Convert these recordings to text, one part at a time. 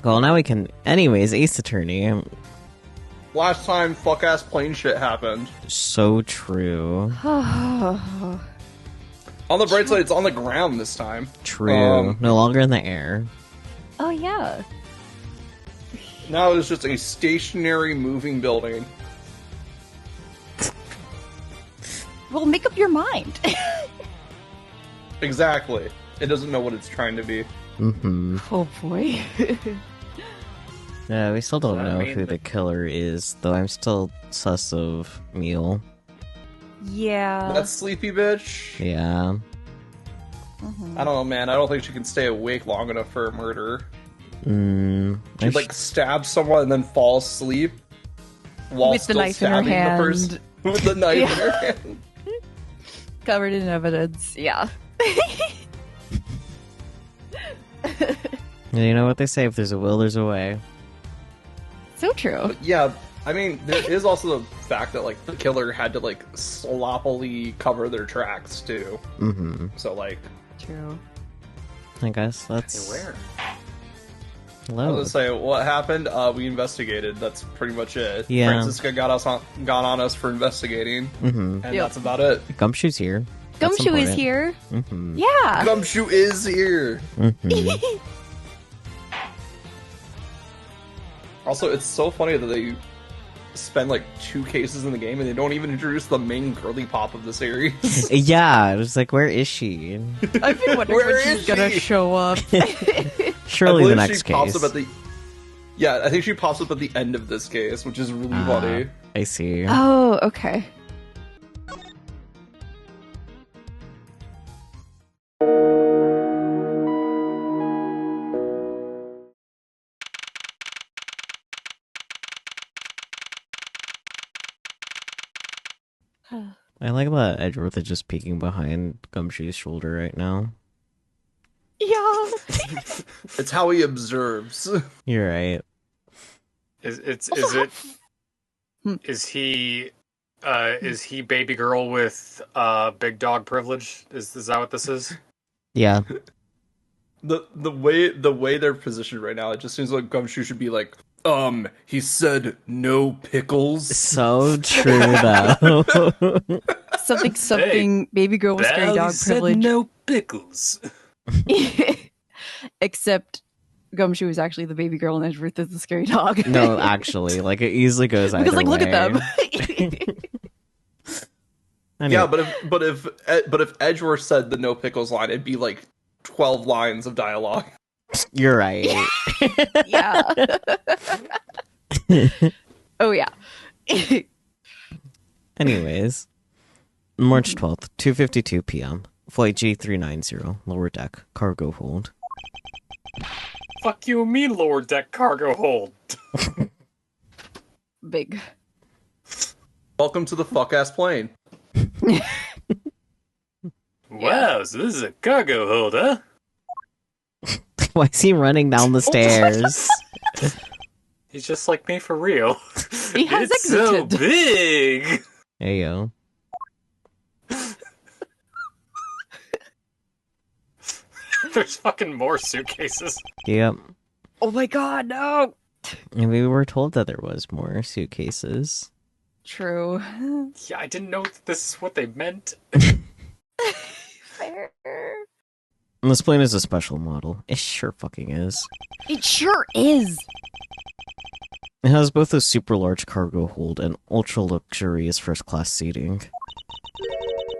Well, now we can... Anyways, Ace Attorney. Last time fuck-ass plane shit happened. So true. On the bright side, it's on the ground this time. True. No longer in the air. Oh, yeah. Now it's just a stationary moving building. Well, make up your mind. Exactly. It doesn't know what it's trying to be. Mm-hmm. Oh, boy. Yeah, we still don't know I mean, who the killer is, though I'm still sus of Meal. Yeah. That sleepy bitch? Yeah. Mhm. I don't know, man. I don't think she can stay awake long enough for a murder. I She'd, like, stab someone and then fall asleep while With the still knife in her stabbing the hand. person. With the knife in her hand. Covered in evidence. Yeah. You know what they say, if there's a will, there's a way. So true. Yeah, I mean, there is also the fact that, like, the killer had to, like, sloppily cover their tracks, too. Mm-hmm. So, like... True. I guess that's... Where? I Hello. was gonna say, what happened? We investigated. That's pretty much it. Yeah. Francisca got on us for investigating, Mm-hmm. and Yep. that's about it. Gumshoe's here. That's Gumshoe is important. here. Mm-hmm. Yeah. Gumshoe is here! Mm-hmm. Also, it's so funny that they spend, like, 2 cases in the game, and they don't even introduce the main girly pop of the series. Yeah, it was like, where is she? I've been wondering Where when she's is gonna she? show up. Surely I the believe next she pops case. up at the... Yeah, I think she pops up at the end of this case, which is really funny. I see. Oh, okay. I like that Edgeworth is just peeking behind Gumshoe's shoulder right now. Yeah. It's how he observes. You're right. Is he baby girl with big dog privilege? Is that what this is? Yeah. The way they're positioned right now, it just seems like Gumshoe should be like, he said no pickles. So true, though. Something, baby girl with scary dog privilege. No pickles. Except Gumshoe is actually the baby girl and Edgeworth is the scary dog. No, actually, like, it easily goes either Because, like, look way. at them. Anyway, Yeah, but if Edgeworth said the no pickles line, it'd be like 12 lines of dialogue. you're right. Yeah. Oh, yeah. Anyways, March 12th, 2:52 p.m. Flight G390, lower deck, cargo hold. Fuck you, mean lower deck cargo hold. Big. Welcome to the fuck-ass plane. Wow, so this is a cargo hold, huh? Why is he running down the stairs? He's just like me for real. He has It's so exited. big. Ayo. There's fucking more suitcases. Yep. Oh my god, no! And we were told that there was more suitcases. True. Yeah, I didn't know that this is what they meant. Fair. And this plane is a special model. It sure fucking is. It sure is. It has both a super large cargo hold and ultra luxurious first class seating.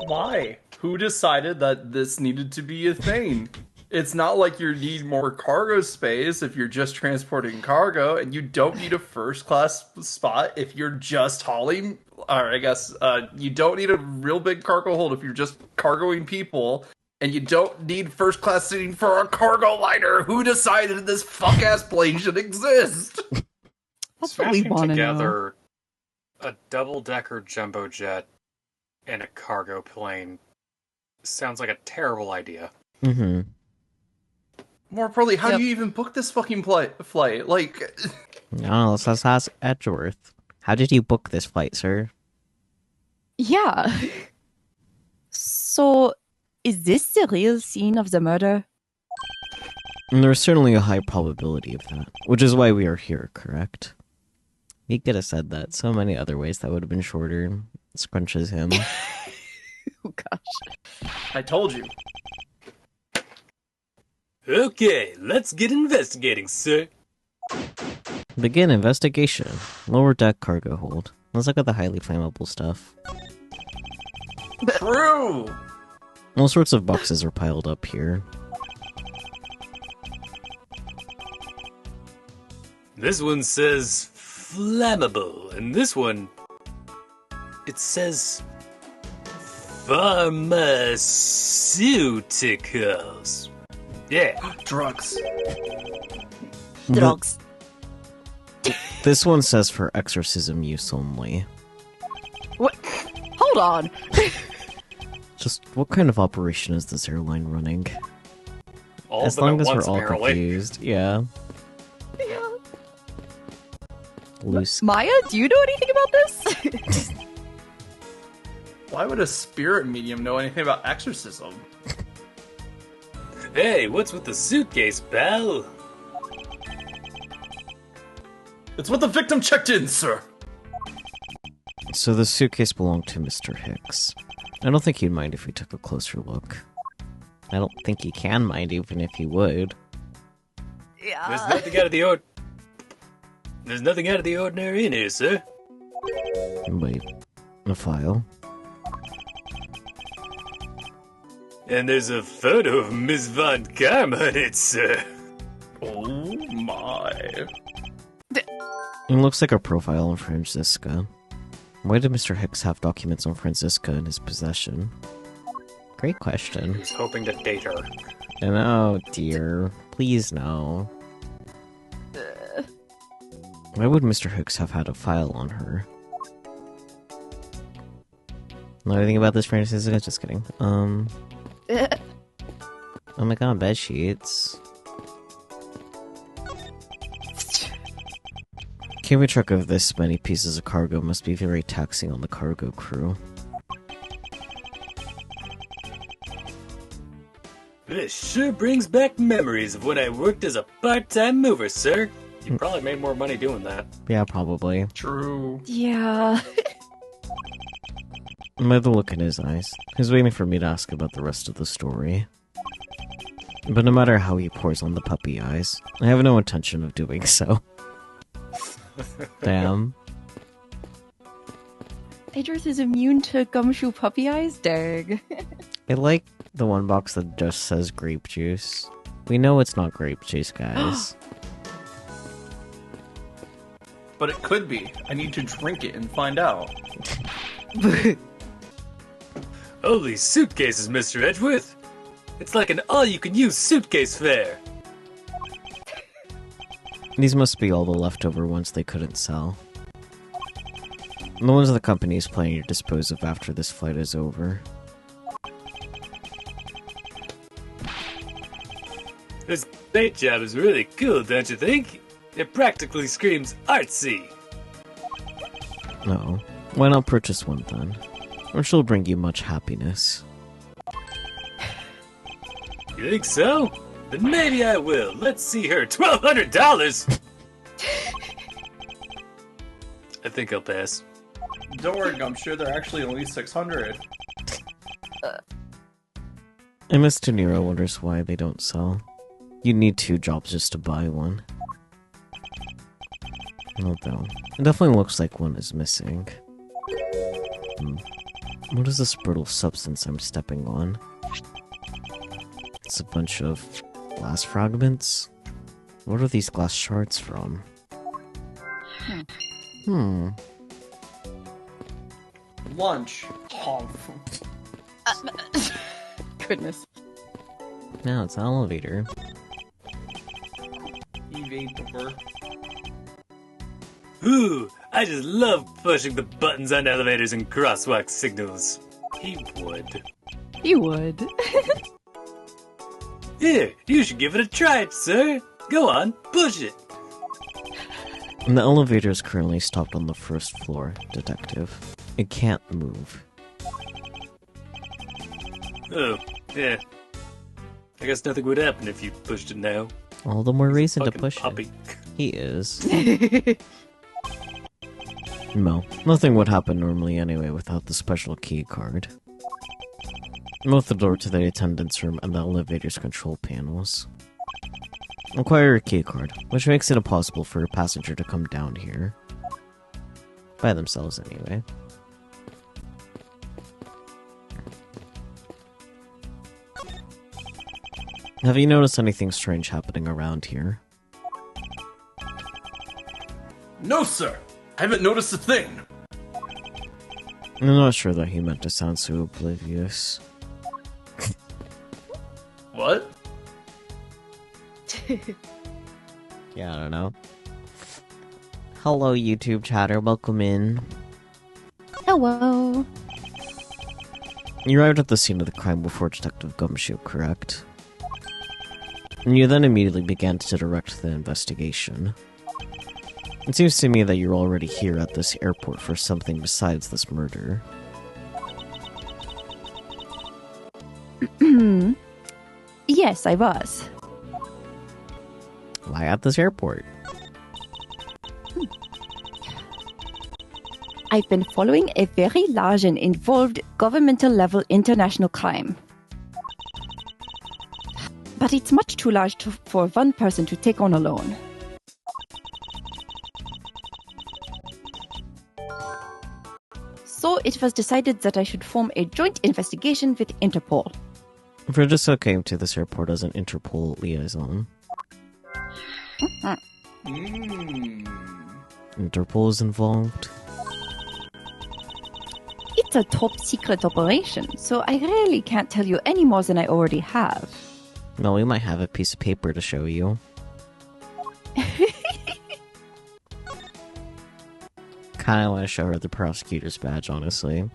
Why? Who decided that this needed to be a thing? It's not like you need more cargo space if you're just transporting cargo, and you don't need a first class spot if you're just hauling. Or I guess you don't need a real big cargo hold if you're just cargoing people, and you don't need first class seating for a cargo liner. Who decided this fuck ass plane should exist? That's what we Smashing want to know. together a double-decker jumbo jet and a cargo plane sounds like a terrible idea. Mm-hmm. More importantly, how Yep. do you even book this fucking flight? Like, No, let's ask Edgeworth. How did you book this flight, sir? Yeah. So, is this the real scene of the murder? And there's certainly a high probability of that, which is why we are here, correct? He could have said that so many other ways that would have been shorter. Scrunches him. Oh gosh. I told you. Okay, let's get investigating, sir. Begin investigation. Lower deck cargo hold. Let's look at the highly flammable stuff. True! All sorts of boxes are piled up here. This one says flammable, and this one, it says pharmaceuticals. Yeah. Drugs. Drugs. This one says for exorcism use only. What? Hold on. Just what kind of operation is this airline running? All As of them long at as once, we're all apparently. confused, yeah. Yeah. Loose. Maya, do you know anything about this? Why would a spirit medium know anything about exorcism? Hey, what's with the suitcase, pal? It's what the victim checked in, sir. So the suitcase belonged to Mr. Hicks. I don't think he'd mind if we took a closer look. I don't think he can mind even if he would. Yeah. There's nothing out of the There's nothing out of the ordinary in here, sir. Wait, a file? And there's a photo of Miss Von Karma on it, sir. Oh my. It looks like a profile on Franziska. Why did Mr. Hicks have documents on Franziska in his possession? Great question. He's hoping to date her. And oh dear, please no. Why would Mr. Hicks have had a file on her? Know anything about this, Franziska? Just kidding. Oh my god, bed sheets. Keeping track of this many pieces of cargo must be very taxing on the cargo crew. This sure brings back memories of when I worked as a part-time mover, sir. You probably made more money doing that. Yeah, probably. True. Yeah. By the look in his eyes, he's waiting for me to ask about the rest of the story. But no matter how he pours on the puppy eyes, I have no intention of doing so. Damn. Idris is immune to gumshoe puppy eyes? Dang. I like the one box that just says grape juice. We know it's not grape juice, guys. But it could be. I need to drink it and find out. Holy suitcases, Mr. Edgeworth! It's like an all-you-can-use suitcase fair! These must be all the leftover ones they couldn't sell. The ones the company is planning to dispose of after this flight is over. This paint job is really cool, don't you think? It practically screams artsy! No. Why not purchase one then? Or she'll bring you much happiness. You think so? Then maybe I will. Let's see her. $1,200! I think I'll pass. Don't worry, I'm sure they're actually only 600. MS De Niro wonders why they don't sell. You need 2 jobs just to buy one. Although, it definitely looks like one is missing. What is this brittle substance I'm stepping on? It's a bunch of glass fragments? What are these glass shards from? Lunch. Goodness. No, it's an elevator. Evapor. Ooh, I just love pushing the buttons on elevators and crosswalk signals. He would. You would. Here, you should give it a try, sir. Go on, push it. And the elevator is currently stopped on the first floor, detective. It can't move. Oh, yeah. I guess nothing would happen if you pushed it now. All the more reason to Fucking push puppy. it. He is. No, nothing would happen normally anyway without the special key card. Both the door to the attendance room and the elevator's control panels. Acquire a key card, which makes it impossible for a passenger to come down here. By themselves, anyway. Have you noticed anything strange happening around here? No, sir. I haven't noticed a thing. I'm not sure that he meant to sound so oblivious. What? Yeah, I don't know. Hello, YouTube chatter. Welcome in. Hello. You arrived at the scene of the crime before Detective Gumshoe, correct? And you then immediately began to direct the investigation. It seems to me that you're already here at this airport for something besides this murder. Yes, I was. Why at this airport? I've been following a very large and involved governmental level international crime. But it's much too large for one person to take on alone. So it was decided that I should form a joint investigation with Interpol. Francesca came to this airport as an Interpol liaison. Interpol is involved? It's a top secret operation, so I really can't tell you any more than I already have. No, we might have a piece of paper to show you. Kinda want to show her the prosecutor's badge, honestly.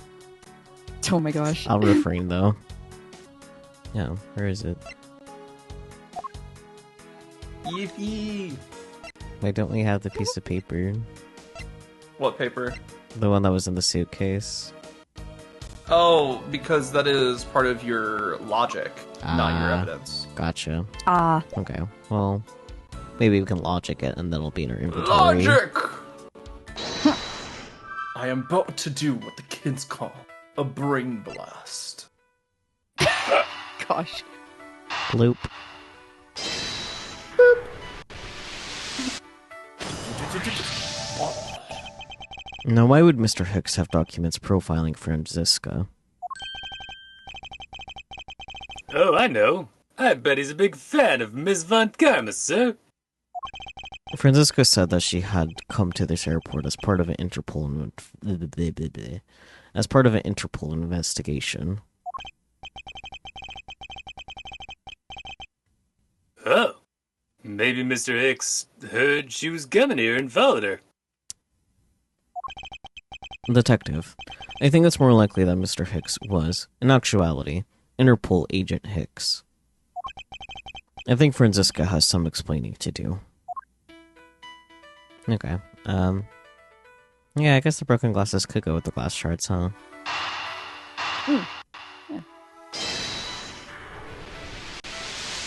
Oh my gosh. I'll refrain, though. Yeah, where is it? Yippee! Why don't we have the piece of paper? What paper? The one that was in the suitcase? Oh, because that is part of your logic, not your Ah. evidence. Gotcha. Ah, Okay, well, maybe we can logic it and then it'll be in our inventory. Logic! I am about to do what the kids call a brain blast. gosh. Bloop. Now, why would Mr. Hicks have documents profiling Franziska? Oh, I know. I bet he's a big fan of Miss Von Karma, sir. Franziska said that she had come to this airport as part of an Interpol investigation. Oh. Maybe Mr. Hicks heard she was coming here and followed her. Detective, I think it's more likely that Mr. Hicks was, in actuality, Interpol agent Hicks. I think Franziska has some explaining to do. Okay, yeah, I guess the broken glasses could go with the glass shards, huh?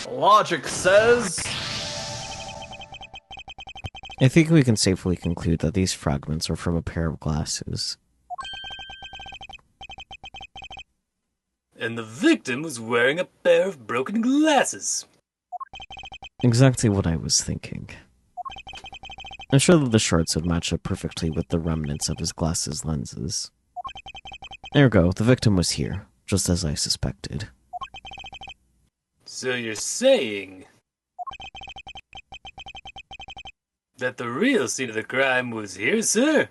Logic says... I think we can safely conclude that these fragments are from a pair of glasses. And the victim was wearing a pair of broken glasses. Exactly what I was thinking. I'm sure that the shards would match up perfectly with the remnants of his glasses lenses. Ergo, the victim was here, just as I suspected. So you're saying that the real scene of the crime was here, sir?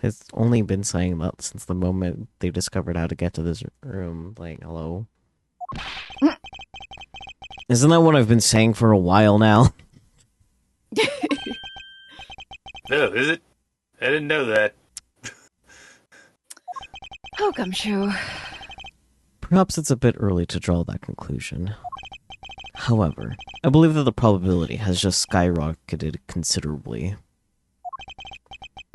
It's only been saying that since the moment they discovered how to get to this room. Like, hello? Isn't that what I've been saying for a while now? Oh, is it? I didn't know that. Oh, Gumshoe. Perhaps it's a bit early to draw that conclusion. However, I believe that the probability has just skyrocketed considerably.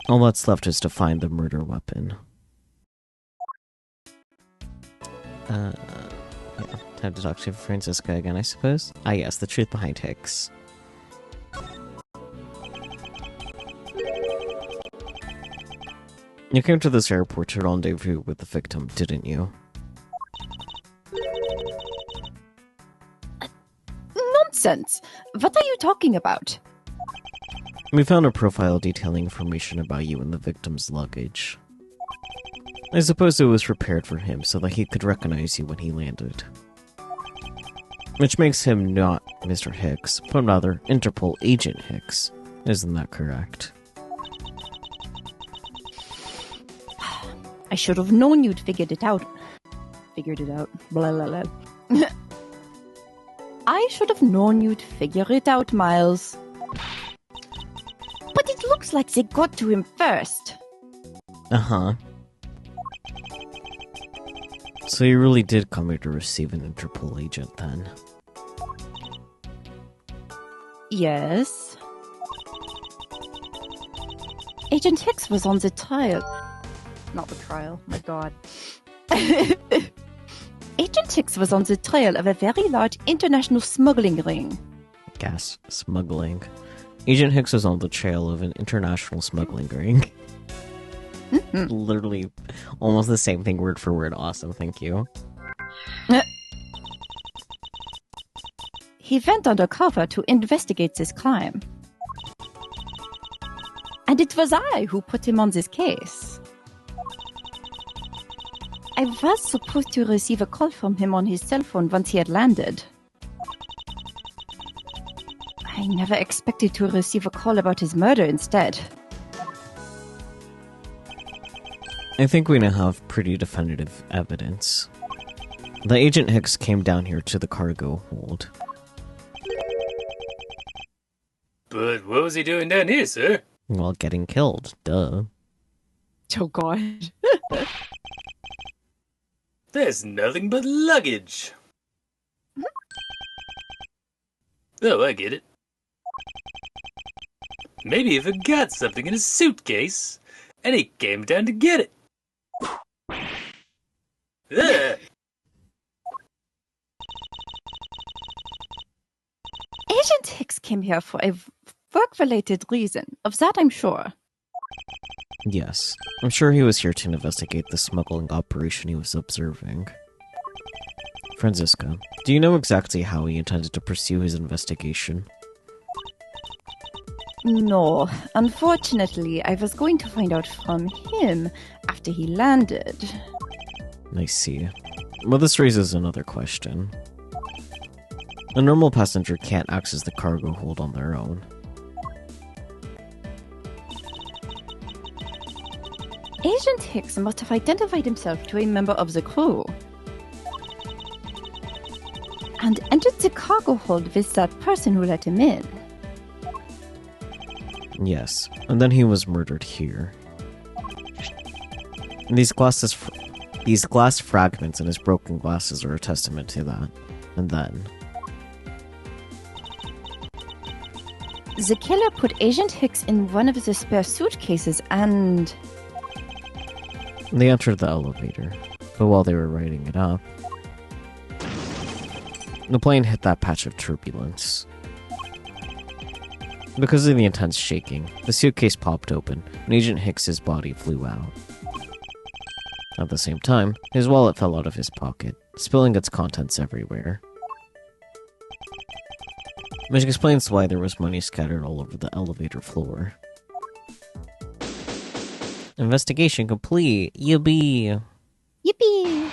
All that's left is to find the murder weapon. Yeah, Time to talk to Francisca again, I suppose. Ah yes, the truth behind Hicks. You came to this airport to rendezvous with the victim, didn't you? Nonsense! What are you talking about? We found a profile detailing information about you in the victim's luggage. I suppose it was prepared for him so that he could recognize you when he landed. Which makes him not Mr. Hicks, but rather Interpol Agent Hicks. Isn't that correct? I should have known you'd figured it out. Blah, blah, blah. I should have known you'd figure it out, Miles. But it looks like they got to him first. Uh-huh. So you really did come here to receive an Interpol agent, then? Yes. Agent Hicks was on the trial. Not the trial, my god. Agent Hicks was on the trail of a very large international smuggling ring. Gas smuggling. Agent Hicks was on the trail of an international smuggling ring. Literally almost the same thing word for word. Awesome, thank you. He went undercover to investigate this crime. And it was I who put him on this case. I was supposed to receive a call from him on his cell phone once he had landed. I never expected to receive a call about his murder instead. I think we now have pretty definitive evidence. The Agent Hicks came down here to the cargo hold. But what was he doing down here, sir? While getting killed, duh. Oh god. There's nothing but luggage. Oh, I get it. Maybe he forgot something in his suitcase, and he came down to get it. Ugh. Agent Hicks came here for a work-related reason. Of that I'm sure. Yes, I'm sure he was here to investigate the smuggling operation he was observing. Francisca, do you know exactly how he intended to pursue his investigation? No, unfortunately, I was going to find out from him after he landed. I see. Well, this raises another question. A normal passenger can't access the cargo hold on their own. Agent Hicks must have identified himself to a member of the crew and entered the cargo hold with that person who let him in. Yes, and then he was murdered here. And these glass fragments and his broken glasses are a testament to that. And then... The killer put Agent Hicks in one of the spare suitcases and... They entered the elevator, but while they were riding it up, the plane hit that patch of turbulence. Because of the intense shaking, the suitcase popped open, and Agent Hicks's body flew out. At the same time, his wallet fell out of his pocket, spilling its contents everywhere. Which explains why there was money scattered all over the elevator floor. Investigation complete. Yippee! Yippee!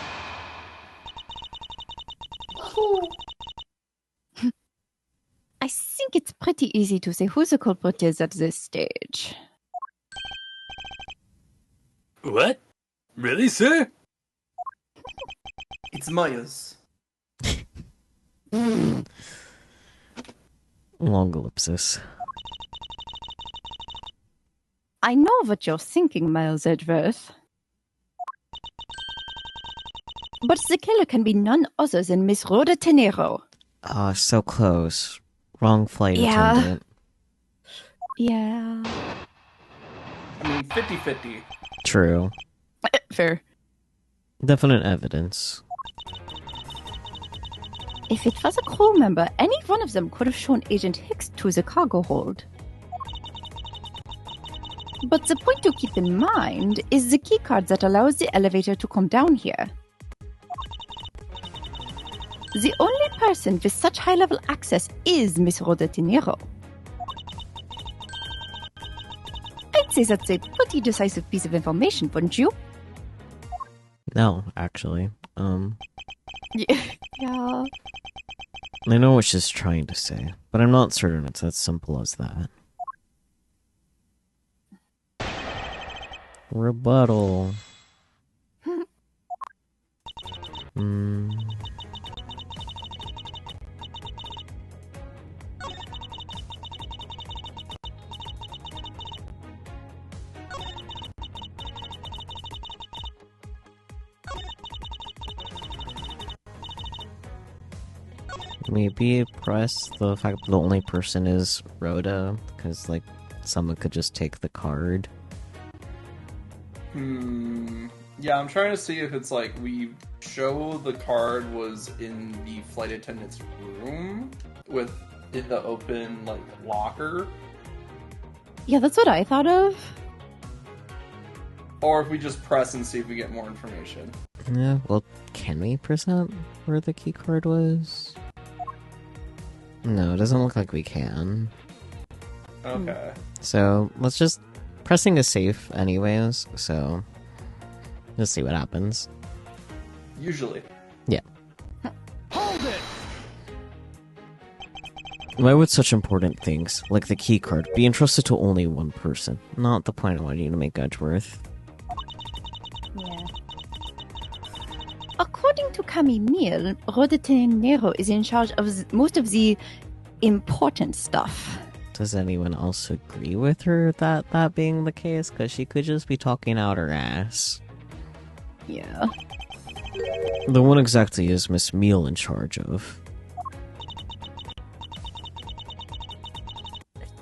I think it's pretty easy to say who the culprit is at this stage. What? Really, sir? It's Myers. Long ellipsis. I know what you're thinking, Miles Edgeworth. But the killer can be none other than Miss Rhoda Tenero. Ah, so close. Wrong flight Yeah. attendant. Yeah. I mean, 50-50. True. Fair. Definite evidence. If it was a crew member, any one of them could have shown Agent Hicks to the cargo hold. But the point to keep in mind is the keycard that allows the elevator to come down here. The only person with such high-level access is Miss Rhoda De Niro. I'd say that's a pretty decisive piece of information, wouldn't you? No, actually. Yeah. I know what she's trying to say, but I'm not certain it's as simple as that. Rebuttal. Maybe press the fact that the only person is Rhoda, because, like, someone could just take the card. Yeah, I'm trying to see if it's like we show the card was in the flight attendant's room in the open, like, locker. Yeah, that's what I thought of. Or if we just press and see if we get more information. Yeah, well, can we present where the key card was? No, it doesn't look like we can. Okay. So, let's just... Pressing is safe anyways, so... Let's see what happens. Usually. Yeah. Hold it! Why would such important things, like the key card, be entrusted to only one person? Not the point I wanted you to make, Edgeworth. Yeah. According to Camille, Rhoda De Niro is in charge of most of the important stuff. Does anyone else agree with her that being the case? Because she could just be talking out her ass. Yeah. The one exactly is Miss Meal in charge of?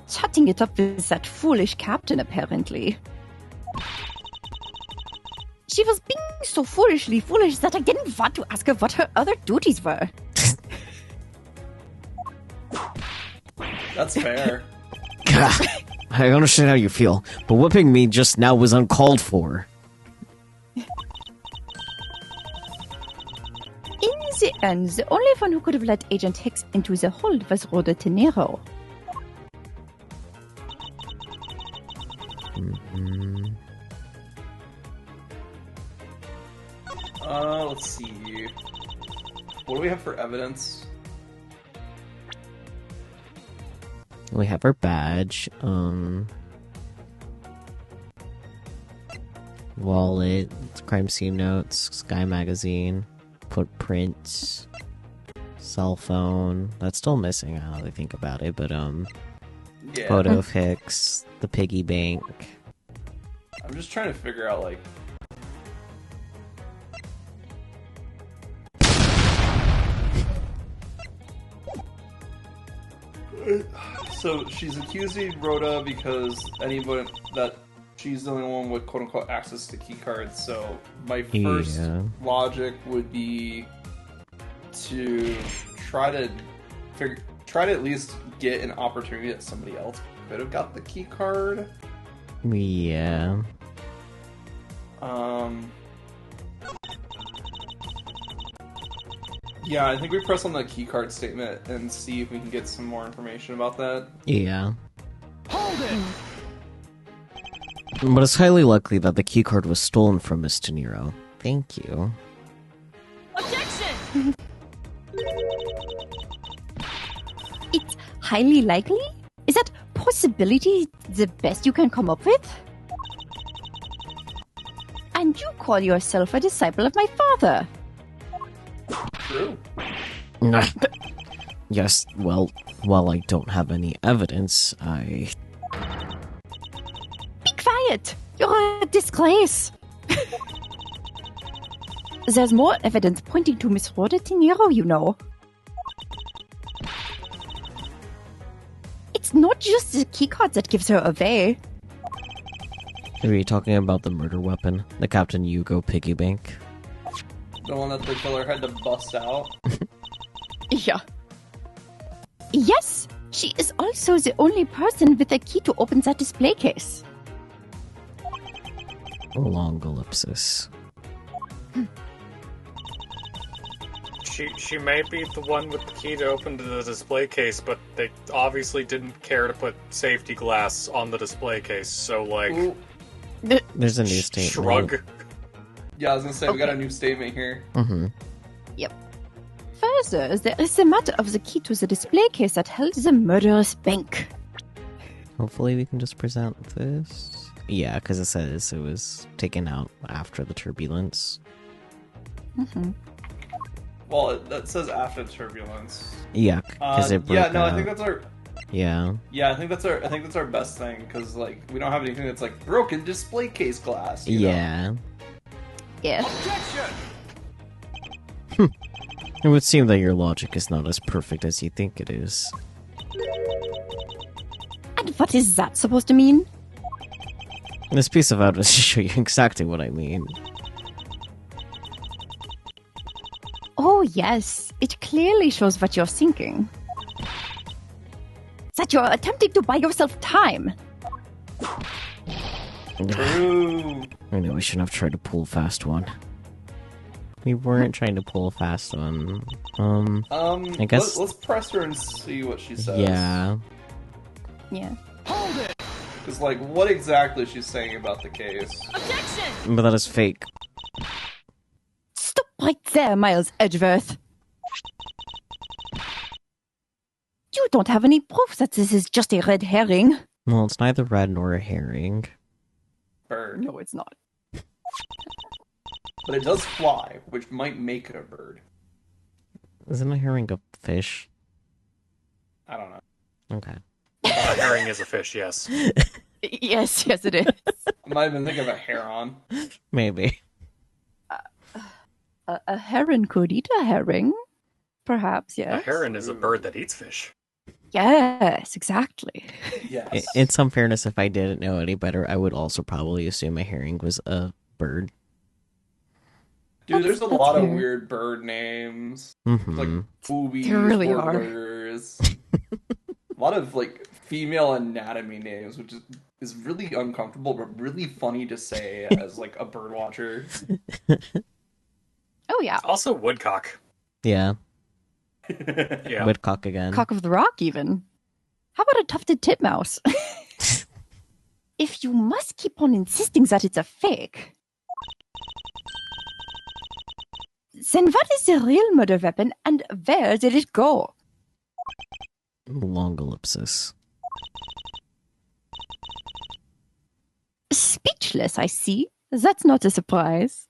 Chatting it up with that foolish captain, apparently. She was being so foolishly foolish that I didn't want to ask her what her other duties were. That's fair. I understand how you feel, but whipping me just now was uncalled for. In the end, the only one who could have let Agent Hicks into the hold was Rhoda De Niro. Let's see. What do we have for evidence? We have our badge, wallet, crime scene notes, Sky magazine, footprints, cell phone. That's still missing now that I think about it, but Yeah. photo of Hicks, the piggy bank. I'm just trying to figure out, like... So she's accusing Rhoda because anybody that she's the only one with quote unquote access to key cards. So my first logic would be to try to at least get an opportunity that somebody else could have got the key card. Yeah. Yeah, I think we press on the keycard statement and see if we can get some more information about that. Yeah. Hold it! But it's highly likely that the keycard was stolen from Miss De Niro. Thank you. Objection! It's highly likely? Is that possibility the best you can come up with? And you call yourself a disciple of my father? True. Yes, well, while I don't have any evidence, I... Be quiet! You're a disgrace! There's more evidence pointing to Miss Rhoda De Niro, you know. It's not just the keycard that gives her away. Are you talking about the murder weapon? The Captain Hugo piggy bank? The one that the killer had to bust out. Yeah. Yes, she is also the only person with a key to open that display case. Long ellipsis. She may be the one with the key to open the display case, but they obviously didn't care to put safety glass on the display case, so, like... Ooh. There's a new statement. Shrug. Yeah, I was gonna say, we got a new statement here. Mm-hmm. Yep. Further, there is the matter of the key to the display case that held the murderous bank. Hopefully we can just present this. Yeah, because it says it was taken out after the turbulence. Mm-hmm. Well, that says after turbulence. Yeah, because it broke Yeah, no, out. I think that's our. Yeah. Yeah, I think that's our best thing because like we don't have anything that's like broken display case glass. You know? Yeah. Yeah. It would seem that your logic is not as perfect as you think it is. And what is that supposed to mean? This piece of evidence should show you exactly what I mean. Oh, yes. It clearly shows what you're thinking. That you're attempting to buy yourself time. True. I know we shouldn't have tried to pull a fast one. We weren't trying to pull a fast one. I guess. Let's press her and see what she says. Yeah. Yeah. Because like, what exactly she's saying about the case? But that is fake. Stop right there, Miles Edgeworth. You don't have any proof that this is just a red herring. Well, it's neither red nor a herring. Bird. No, it's not. But it does fly, which might make it a bird. Isn't a herring a fish? I don't know. Okay. A herring is a fish, yes. Yes, it is. I might have been thinking of a heron. Maybe. A heron could eat a herring. Perhaps, yes. A heron is a bird that eats fish. Yes, exactly. Yes. In some fairness, if I didn't know any better, I would also probably assume a herring was a bird. Dude, there's a That's lot of fair. weird bird names. Mm-hmm. Like boobies, There really are. warblers. A lot of like female anatomy names, which is really uncomfortable but really funny to say as like a bird watcher. Oh, yeah. Also woodcock. Yeah. Yeah. Woodcock again. Cock of the rock, even. How about a tufted titmouse? If you must keep on insisting that it's a fake, then what is the real murder weapon and where did it go? Long ellipsis. Speechless, I see. That's not a surprise.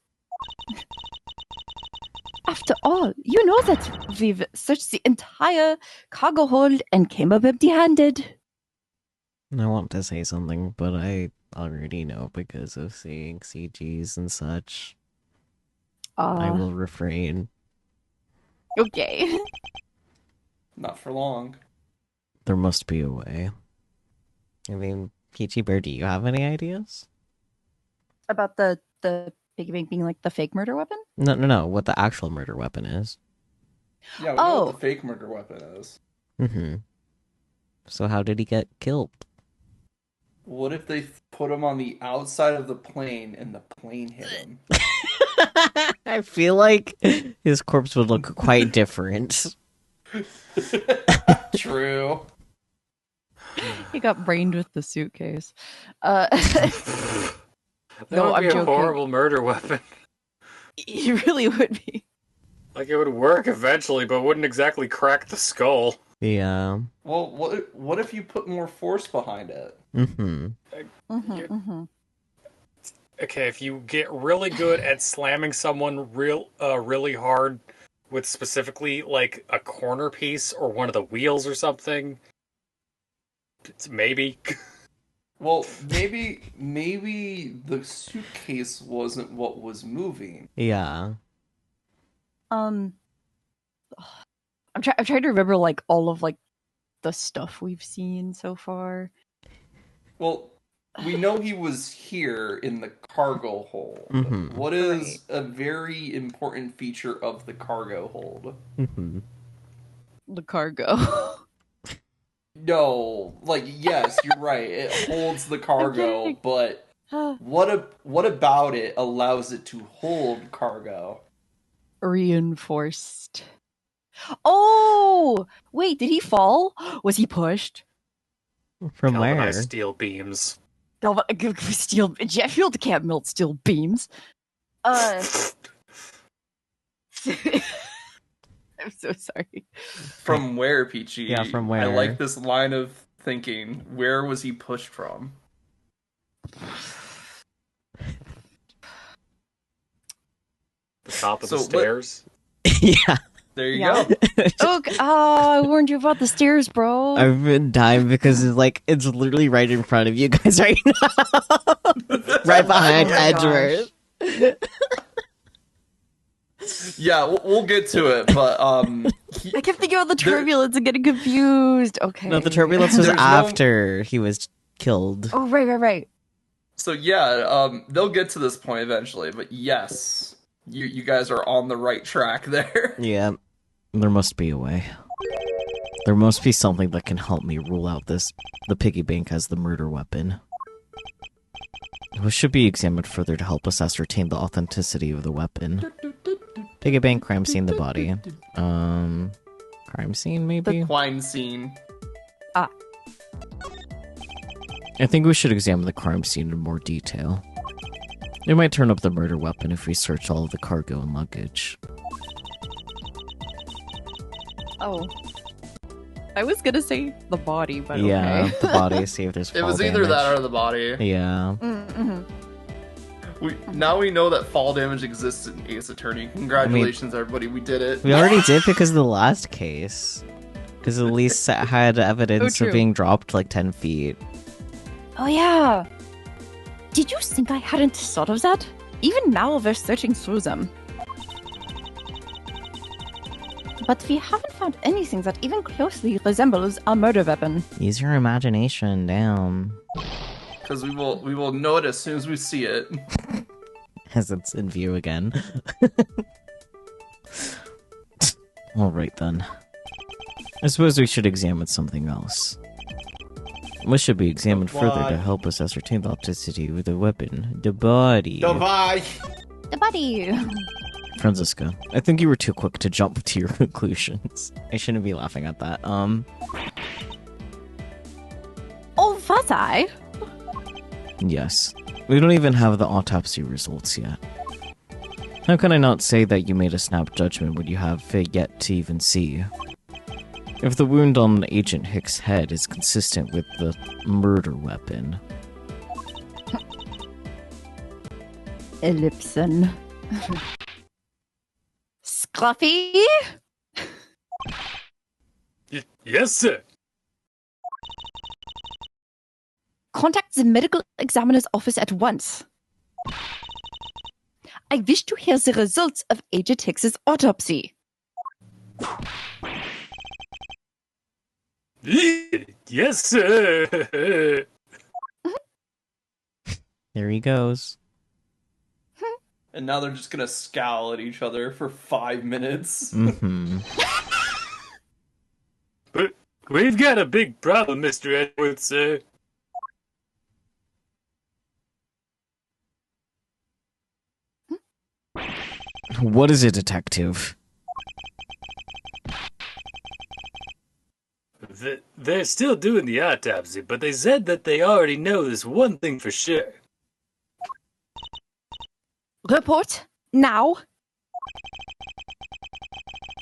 After all, you know that we've searched the entire cargo hold and came up empty-handed. I want to say something, but I already know because of seeing CGs and such. I will refrain. Okay. Not for long. There must be a way. I mean, Peachy Bear, do you have any ideas? About the Big Bang being like the fake murder weapon? No, what the actual murder weapon is. Yeah, we know Oh. what the fake murder weapon is. Mm-hmm. So how did he get killed? What if they put him on the outside of the plane and the plane hit him? I feel like his corpse would look quite different. True. He got brained with the suitcase. That No, would I'm be a joking. horrible murder weapon. He really would be. Like, it would work eventually, but wouldn't exactly crack the skull. Yeah. Well, what if you put more force behind it? Mm-hmm. Okay, if you get really good at slamming someone really hard with specifically, like, a corner piece or one of the wheels or something, maybe. Well, maybe the suitcase wasn't what was moving. Yeah. I'm trying to remember like all of like the stuff we've seen so far. Well, we know he was here in the cargo hold. Mhm. What is Right. a very important feature of the cargo hold? Mm-hmm. the cargo. No, like, yes, you're right. It holds the cargo, Okay. but what about it allows it to hold cargo? Reinforced. Oh! Wait, did he fall? Was he pushed? From Galvanized where? steel beams. Steel. Jet fuel can't melt steel beams. I'm so sorry. From where, Peachy? Yeah, from I where? like this line of thinking. Where was he pushed from? The top of the So stairs. Yeah. There you Yeah. go. I warned you about the stairs, bro. I've been dying because it's literally right in front of you guys right now. Right behind Oh my Edgeworth. Yeah, we'll get to it, but I kept thinking about the turbulence and getting confused. Okay. No, the turbulence was There's no- after he was killed. Oh, right. so yeah, they'll get to this point eventually, but yes, you guys are on the right track there. Yeah. There must be a way. There must be something that can help me rule out the piggy bank as the murder weapon. It should be examined further to help us ascertain the authenticity of the weapon. Piggy bank, crime scene, the body. Crime scene, maybe? The crime scene. Ah. I think we should examine the crime scene in more detail. It might turn up the murder weapon if we search all of the cargo and luggage. Oh. I was gonna say the body, but Yeah, okay. the body, see if there's It fall was either that damage. or the body. Yeah. Mm-hmm. Now we know that fall damage exists in Ace Attorney. Congratulations, everybody, we did it. We already did because of the last case. Because at least it had evidence true. of being dropped like 10 feet. Oh yeah. Did you think I hadn't thought of that? Even now we're searching through them. But we haven't found anything that even closely resembles a murder weapon. Use your imagination, damn. Because we will know it as soon as we see it. As it's in view again. Alright then. I suppose we should examine something else. What should be examined further to help us ascertain the authenticity of the weapon? The body. Bye. The body. Francisca, I think you were too quick to jump to your conclusions. I shouldn't be laughing at that. Oh, was I? Yes. We don't even have the autopsy results yet. How can I not say that you made a snap judgment when you have yet to even see? If the wound on Agent Hick's head is consistent with the murder weapon. Ellipson. Scruffy? Yes, sir. Contact the medical examiner's office at once. I wish to hear the results of Agent Hicks's autopsy. Yes, sir. There he goes. And now they're just gonna scowl at each other for 5 minutes. Mm-hmm. But we've got a big problem, Mr. Edwards, sir. What is it, detective? They're still doing the autopsy, but they said that they already know this one thing for sure. Report now.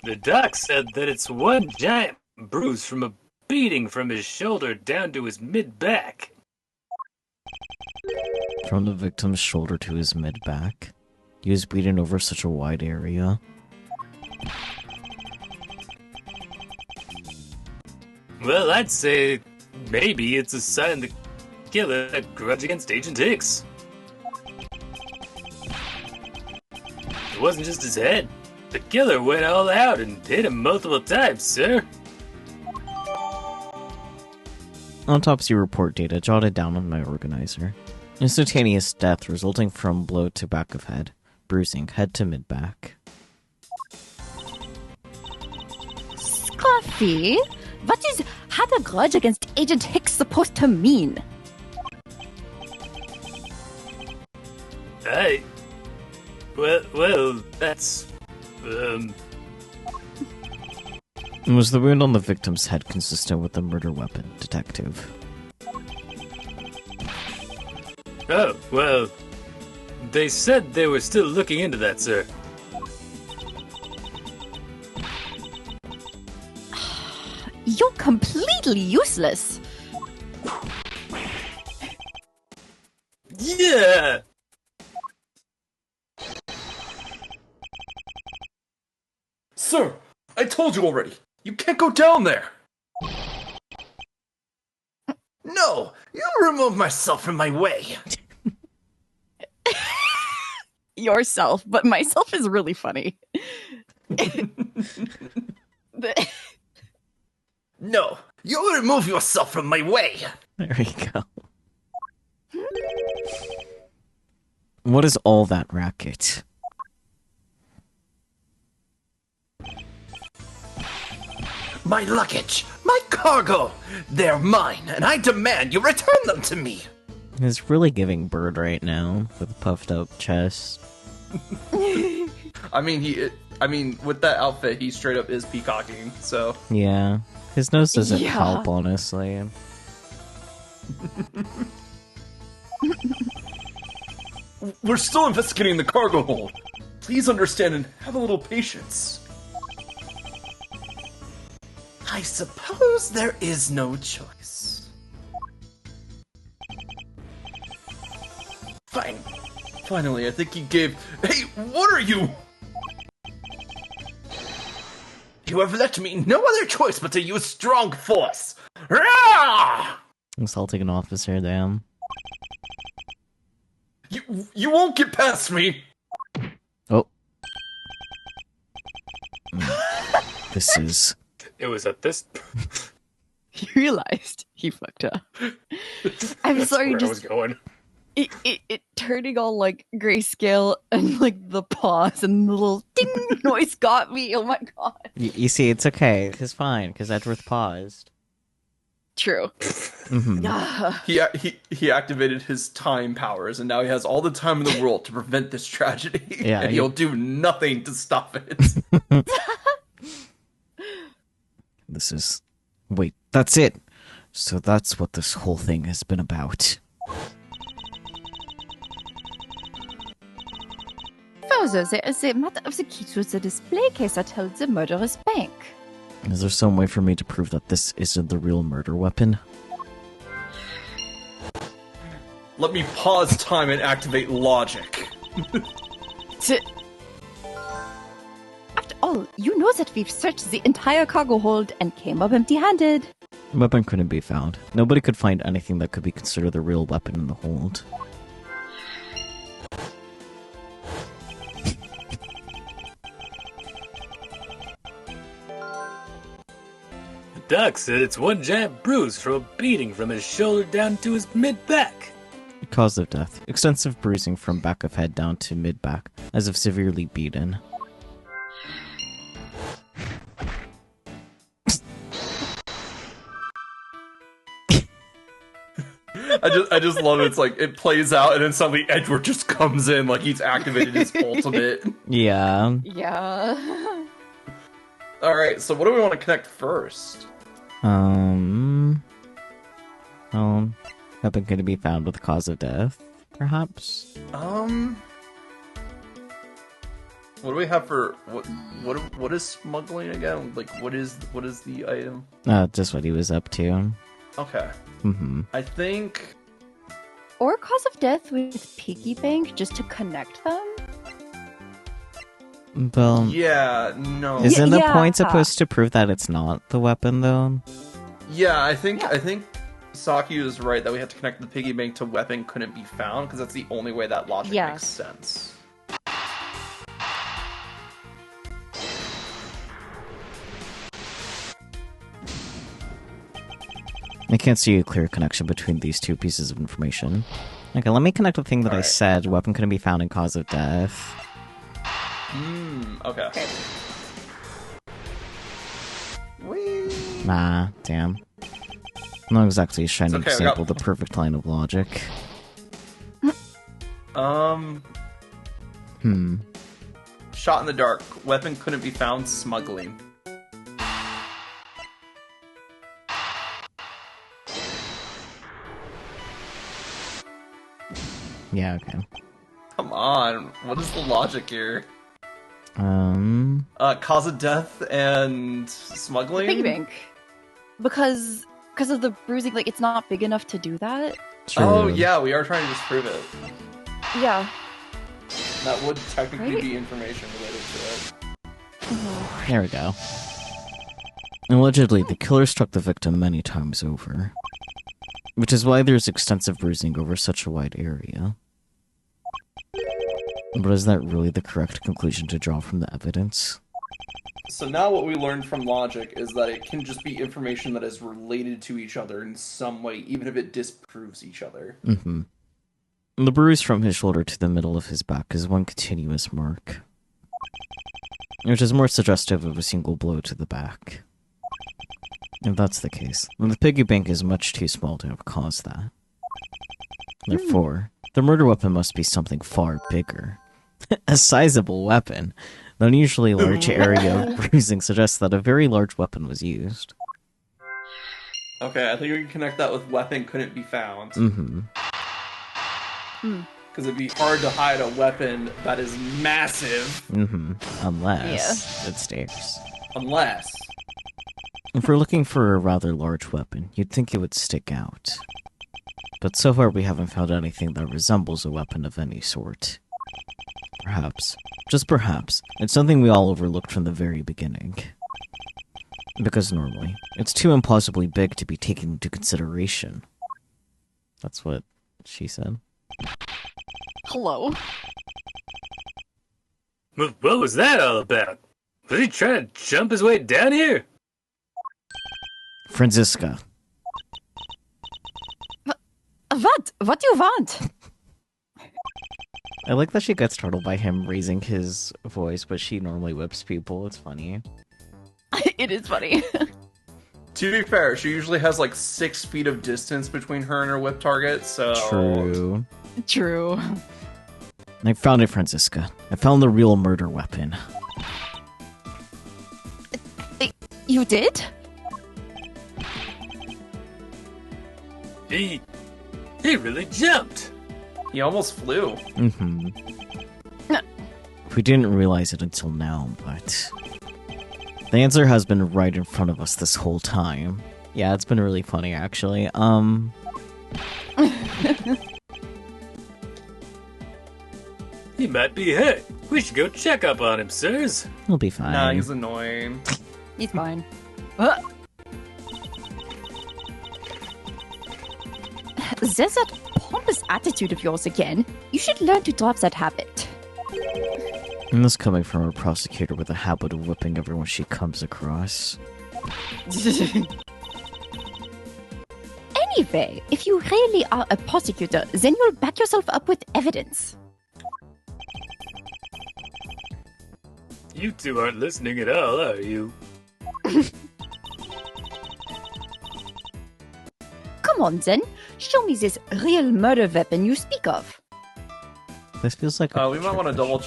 The doc said that it's one giant bruise from a beating from his shoulder down to his mid-back. From the victim's shoulder to his mid-back. He was beaten over such a wide area. Well, I'd say maybe it's a sign the killer had a grudge against Agent Hicks. It wasn't just his head. The killer went all out and hit him multiple times, sir. Autopsy report data jotted down on my organizer. Instantaneous death resulting from blow to back of head. Bruising, head to mid-back. Scruffy? Murphy, what is had a grudge against Agent Hicks supposed to mean? Well, that's... Was the wound on the victim's head consistent with the murder weapon, Detective? Oh, well... They said they were still looking into that, sir. You're completely useless. Yeah! Sir, I told you already. You can't go down there. No, you remove myself from my way. Yourself, but myself is really funny. No, you remove yourself from my way. There we go. What is all that racket? My luggage, my cargo, they're mine, and I demand you return them to me. He's really giving Bird right now, with a puffed up chest. I mean, with that outfit, he straight up is peacocking, so. Yeah. His nose doesn't Yeah. help, honestly. We're still investigating the cargo hold. Please understand and have a little patience. I suppose there is no choice. Fine. Finally, I think he gave... Hey, what are you? You have left me no other choice but to use strong force. Rah! Insulting an officer, damn. You won't get past me. Oh. This is... It was at this. He realized he fucked up. I'm That's sorry, where I just was going. it turning all like grayscale and like the pause and the little ding noise got me. Oh my god. You see, it's okay. It's fine, because Edgeworth paused. True. Mm-hmm. Ah, He activated his time powers, and now he has all the time in the world to prevent this tragedy. Yeah, and he'll do nothing to stop it. This is... Wait, that's it! So that's what this whole thing has been about. further, there is a matter of the key to the display case that held the murderous bank. Is there some way for me to prove that this isn't the real murder weapon? Let me pause time and activate logic. After all, you know that we've searched the entire cargo hold and came up empty-handed. The weapon couldn't be found. Nobody could find anything that could be considered the real weapon in the hold. The doc said it's one giant bruise from a beating from his shoulder down to his mid-back. Cause of death. Extensive bruising from back of head down to mid-back, as if severely beaten. I just love it. It's like it plays out, and then suddenly Edward just comes in like he's activated his ultimate. Yeah. Yeah. All right, so what do we want to connect first? Weapon could be found with cause of death, perhaps? What do we have for what is smuggling again? Like what is the item? Just what he was up to. Okay. Mm-hmm. I think Or cause of death with piggy bank just to connect them? Well, yeah, no. isn't the Yeah. point supposed to prove that it's not the weapon, though? Yeah, I think Saki was right that we have to connect the piggy bank to weapon couldn't be found because that's the only way that logic Yeah. makes sense. I can't see a clear connection between these two pieces of information. Okay, let me connect the thing that I Alright. said. Weapon couldn't be found in cause of death. Okay. Whee! Nah, damn. Not exactly a shining okay, example of the perfect line of logic. Shot in the dark. Weapon couldn't be found. Smuggling. Yeah, okay. Come on. What is the logic here? Cause of death and smuggling? Piggy bank. Because of the bruising, like, it's not big enough to do that. True. Oh, yeah, we are trying to disprove it. Yeah. That would technically Right? be information related to it. There we go. Allegedly, the killer struck the victim many times over. Which is why there's extensive bruising over such a wide area. But is that really the correct conclusion to draw from the evidence? So now what we learned from logic is that it can just be information that is related to each other in some way, even if it disproves each other. Mm-hmm. The bruise from his shoulder to the middle of his back is one continuous mark, which is more suggestive of a single blow to the back. If that's the case, then the piggy bank is much too small to have caused that. Therefore, the murder weapon must be something far bigger. A sizable weapon. The unusually large area of bruising suggests that a very large weapon was used. Okay, I think we can connect that with weapon couldn't be found. Mm-hmm. Because it'd be hard to hide a weapon that is massive. Mm-hmm. Unless it stays. Unless. If we're looking for a rather large weapon, you'd think it would stick out. But so far we haven't found anything that resembles a weapon of any sort. Perhaps, just perhaps, it's something we all overlooked from the very beginning. Because normally, it's too impossibly big to be taken into consideration. That's what she said. Hello. What was that all about? Was he trying to jump his way down here? Franziska. What? What do you want? I like that she gets startled by him raising his voice, but she normally whips people. It's funny. It is funny. To be fair, she usually has like 6 feet of distance between her and her whip target, so... True. True. I found it, Franziska. I found the real murder weapon. You did? He really jumped. He almost flew. Mm-hmm. We didn't realize it until now, but... the answer has been right in front of us this whole time. Yeah, it's been really funny, actually. He might be hurt. We should go check up on him, sirs. He'll be fine. Nah, he's annoying. He's fine. There's that pompous attitude of yours again. You should learn to drop that habit. And this coming from a prosecutor with a habit of whipping everyone she comes across. Anyway, if you really are a prosecutor, then you'll back yourself up with evidence. You two aren't listening at all, are you? Come on, then. Show me this real murder weapon you speak of. This feels like a We might want to double...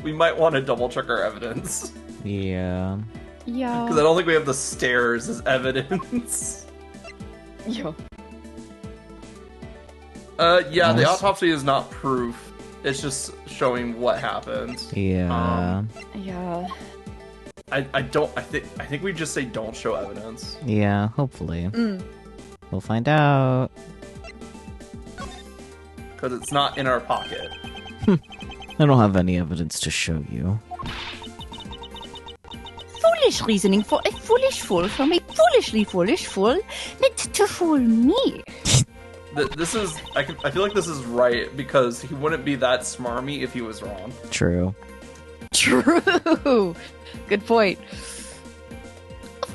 We might want to double check our evidence. Yeah. Yeah. Because I don't think we have the stairs as evidence. Yeah. Yeah, the Yes. autopsy is not proof. It's just showing what happened. Yeah. Yeah. I think we just say don't show evidence. Yeah, hopefully. We'll find out. Because it's not in our pocket. I don't have any evidence to show you. Foolish reasoning for a foolish fool from a foolishly foolish fool meant to fool me. This is... I feel like this is right, because he wouldn't be that smarmy if he was wrong. True. True. Good point.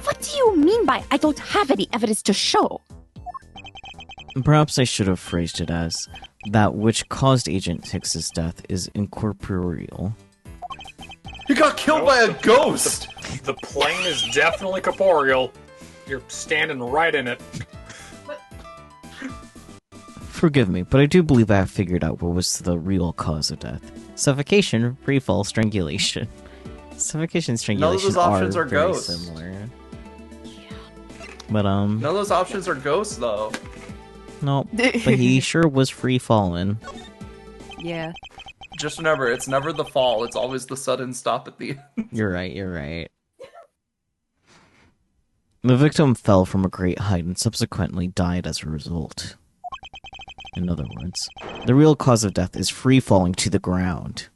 What do you mean by I don't have any evidence to show? Perhaps I should have phrased it as, that which caused Agent Hicks's death is incorporeal. He got killed by a ghost! The plane is definitely corporeal. You're standing right in it. Forgive me, but I do believe I have figured out what was the real cause of death. Suffocation, free-fall, strangulation. Suffocation and strangulation those options are very ghosts. similar. But, None of those options are ghosts, though. no, but he sure was free-falling. Yeah. Just remember, it's never the fall, it's always the sudden stop at the end. You're right. The victim fell from a great height and subsequently died as a result. In other words, the real cause of death is free-falling to the ground.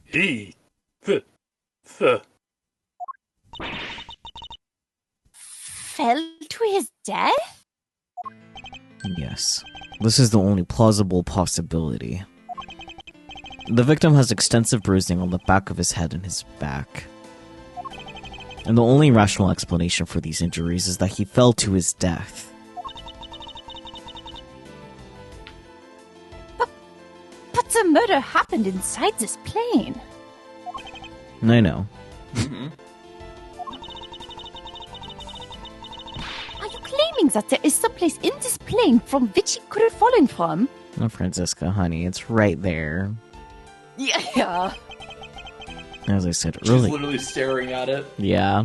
He. Fell to his death? Yes, this is the only plausible possibility. The victim has extensive bruising on the back of his head and his back. And the only rational explanation for these injuries is that he fell to his death. But the murder happened inside this plane. I know. Are you claiming that there is someplace in this plane from which he could have fallen from? Oh, Francisca, honey, it's right there. Yeah. As I said She's earlier. literally staring at it. Yeah.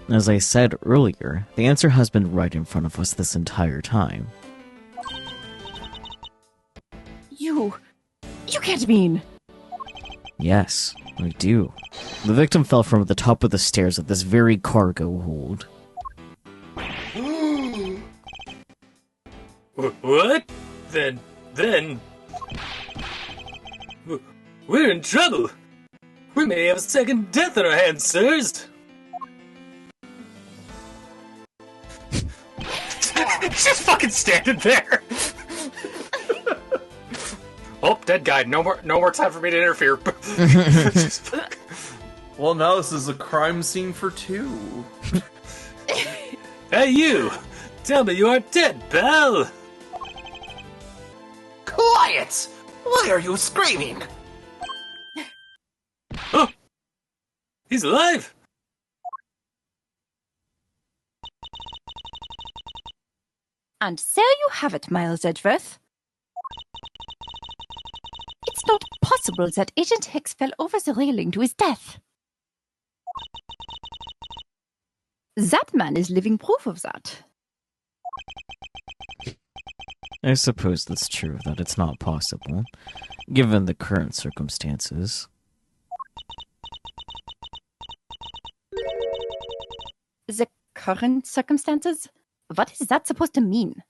As I said earlier, the answer has been right in front of us this entire time. You can't mean. Yes, I do. The victim fell from the top of the stairs at this very cargo hold. What? Then. We're in trouble. We may have a second death on our hands, sirs. Just fucking standing there. Oh, dead guy. No more time for me to interfere. Well, now this is a crime scene for two. Hey, you! Tell me you aren't dead, pal! Quiet! Why are you screaming? Oh! He's alive! And there you have it, Miles Edgeworth. It's not possible that Agent Hicks fell over the railing to his death. That man is living proof of that. I suppose that's true, that it's not possible, given the current circumstances. The current circumstances? What is that supposed to mean?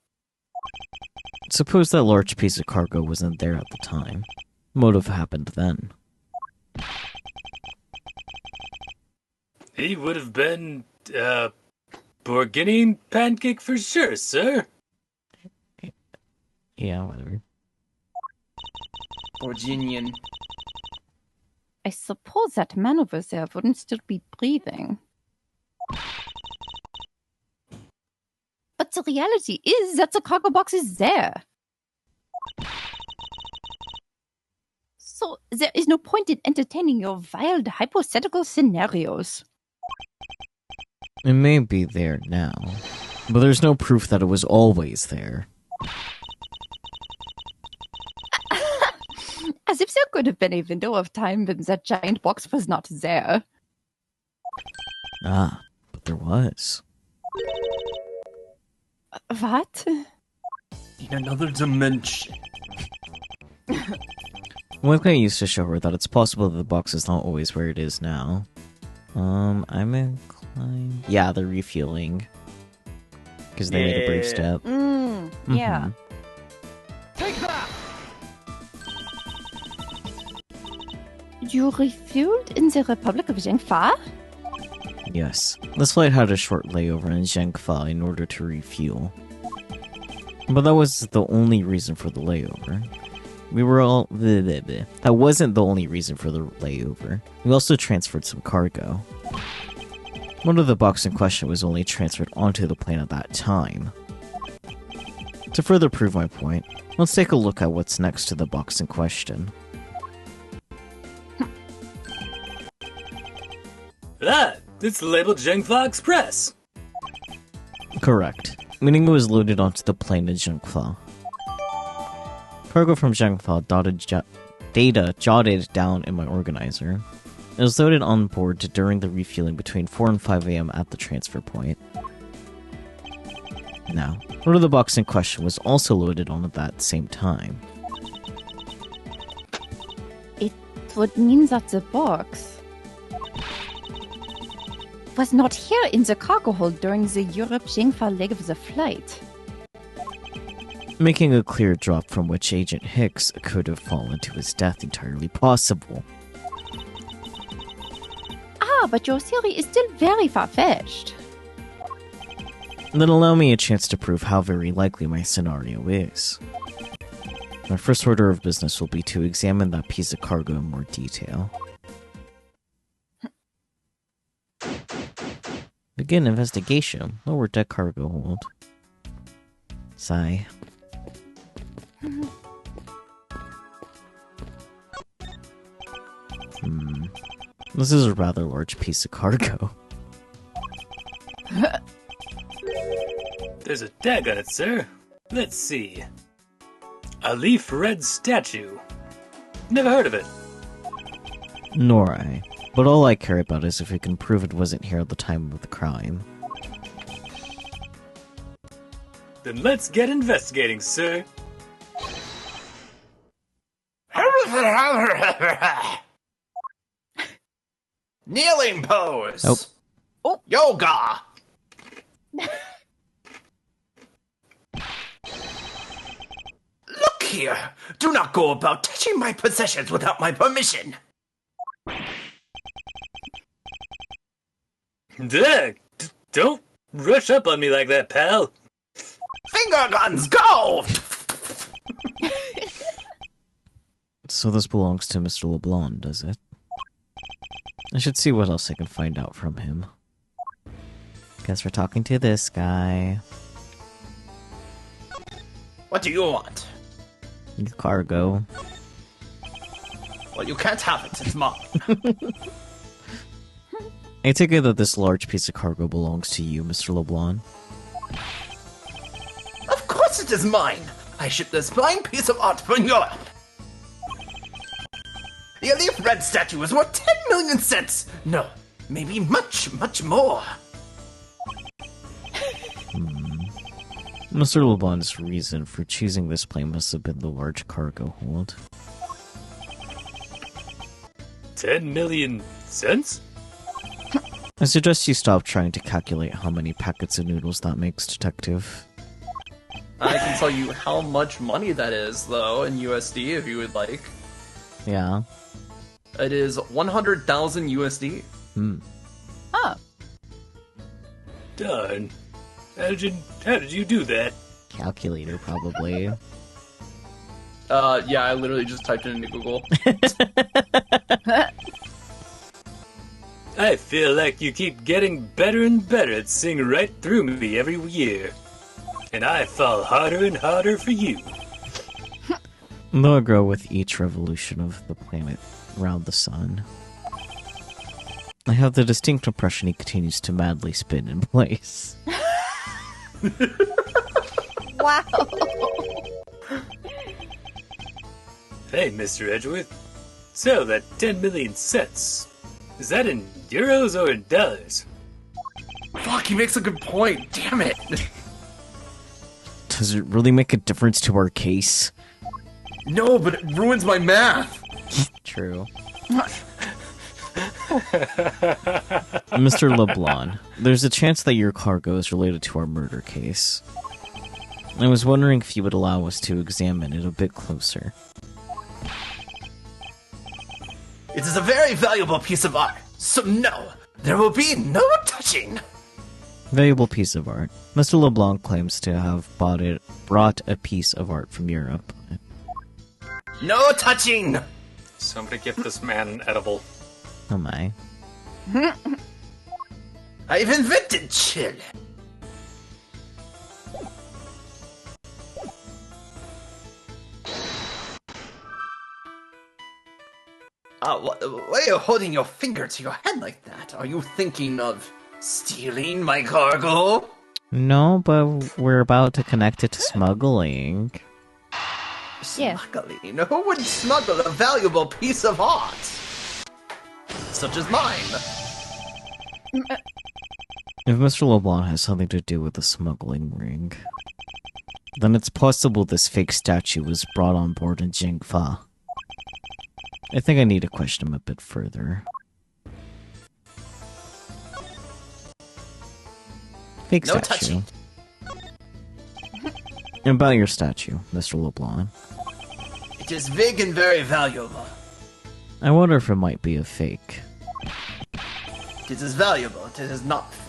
Suppose that large piece of cargo wasn't there at the time. What would have happened then? He would have been, Bourguignon pancake for sure, sir. Yeah, whatever. Virginian. I suppose that man over there wouldn't still be breathing. But the reality is that the cargo box is there. So there is no point in entertaining your wild hypothetical scenarios. It may be there now, but there's no proof that it was always there. As if there could have been a window of time when that giant box was not there. Ah, but there was. What? In another dimension. One thing I used to show her that it's possible that the box is not always where it is now. I'm inclined... Yeah, the refueling. Because they made a brave step. Yeah. Take that! You refueled in the Republic of Zhengfa? Yes. This flight had a short layover in Zhengfa in order to refuel. But that was the only reason for the layover. We were all... That wasn't the only reason for the layover. We also transferred some cargo. One of the box in question was only transferred onto the plane at that time. To further prove my point, let's take a look at what's next to the box in question. It's labeled Zhengfa Express. Correct, meaning it was loaded onto the plane in Zhengfa. Cargo from Zhengfa data jotted down in my organizer. It was loaded on board during the refueling between 4 and 5 a.m. at the transfer point. Now, one of the box in question was also loaded on at that same time. It would mean that the box was not here in the cargo hold during the Europe-Zhengfa leg of the flight. Making a clear drop from which Agent Hicks could have fallen to his death entirely possible. Ah, but your theory is still very far-fetched. Then allow me a chance to prove how very likely my scenario is. My first order of business will be to examine that piece of cargo in more detail. Begin investigation. Lower deck cargo hold. Sigh. This is a rather large piece of cargo. There's a tag on it, sir. Let's see. A leaf red statue. Never heard of it. Nor I. But all I care about is if we can prove it wasn't here at the time of the crime. Then let's get investigating, sir. Kneeling pose. Oh. Oh. Yoga. Look here. Do not go about touching my possessions without my permission. Don't rush up on me like that, pal. Finger guns, go! So this belongs to Mr. LeBlanc, does it? I should see what else I can find out from him. Guess we're talking to this guy. What do you want? Your cargo. Well, you can't have it. It's mine. I take it that this large piece of cargo belongs to you, Mr. LeBlanc. Of course it is mine. I shipped this flying piece of art from Europe. The Elif Red statue is worth 10 million cents. No, maybe much, much more. Mr. LeBlanc's reason for choosing this plane must have been the large cargo hold. 10 million cents? I suggest you stop trying to calculate how many packets of noodles that makes, Detective. I can tell you how much money that is, though, in USD, if you would like. Yeah. It is 100,000 USD. Oh, Darn. How did you do that? Calculator, probably. Yeah, I literally just typed it into Google. I feel like you keep getting better and better at seeing right through me every year. And I fall harder and harder for you. They'll grow with each revolution of the planet around the sun. I have the distinct impression he continues to madly spin in place. wow. Hey, Mr. Edgeworth. So, that 10 million cents, is that in euros or in dollars? Fuck, he makes a good point. Damn it. Does it really make a difference to our case? No, but it ruins my math. True. Mr. LeBlanc, there's a chance that your cargo is related to our murder case. I was wondering if you would allow us to examine it a bit closer. It is a very valuable piece of art, so no, there will be no touching. Valuable piece of art. Mr. LeBlanc claims to have brought a piece of art from Europe. No touching. Somebody get this man an edible. Oh my. I've invented chill. Why are you holding your finger to your head like that? Are you thinking of stealing my cargo? No, but we're about to connect it to smuggling. Yeah. Smuggling? Who would smuggle a valuable piece of art? Such as mine. If Mr. LeBlanc has something to do with the smuggling ring, then it's possible this fake statue was brought on board in Jingfa. I think I need to question him a bit further. Fake No statue. touching. About your statue, Mr. LeBlanc. It is big and very valuable. I wonder if it might be a fake. It is valuable. It is not fake.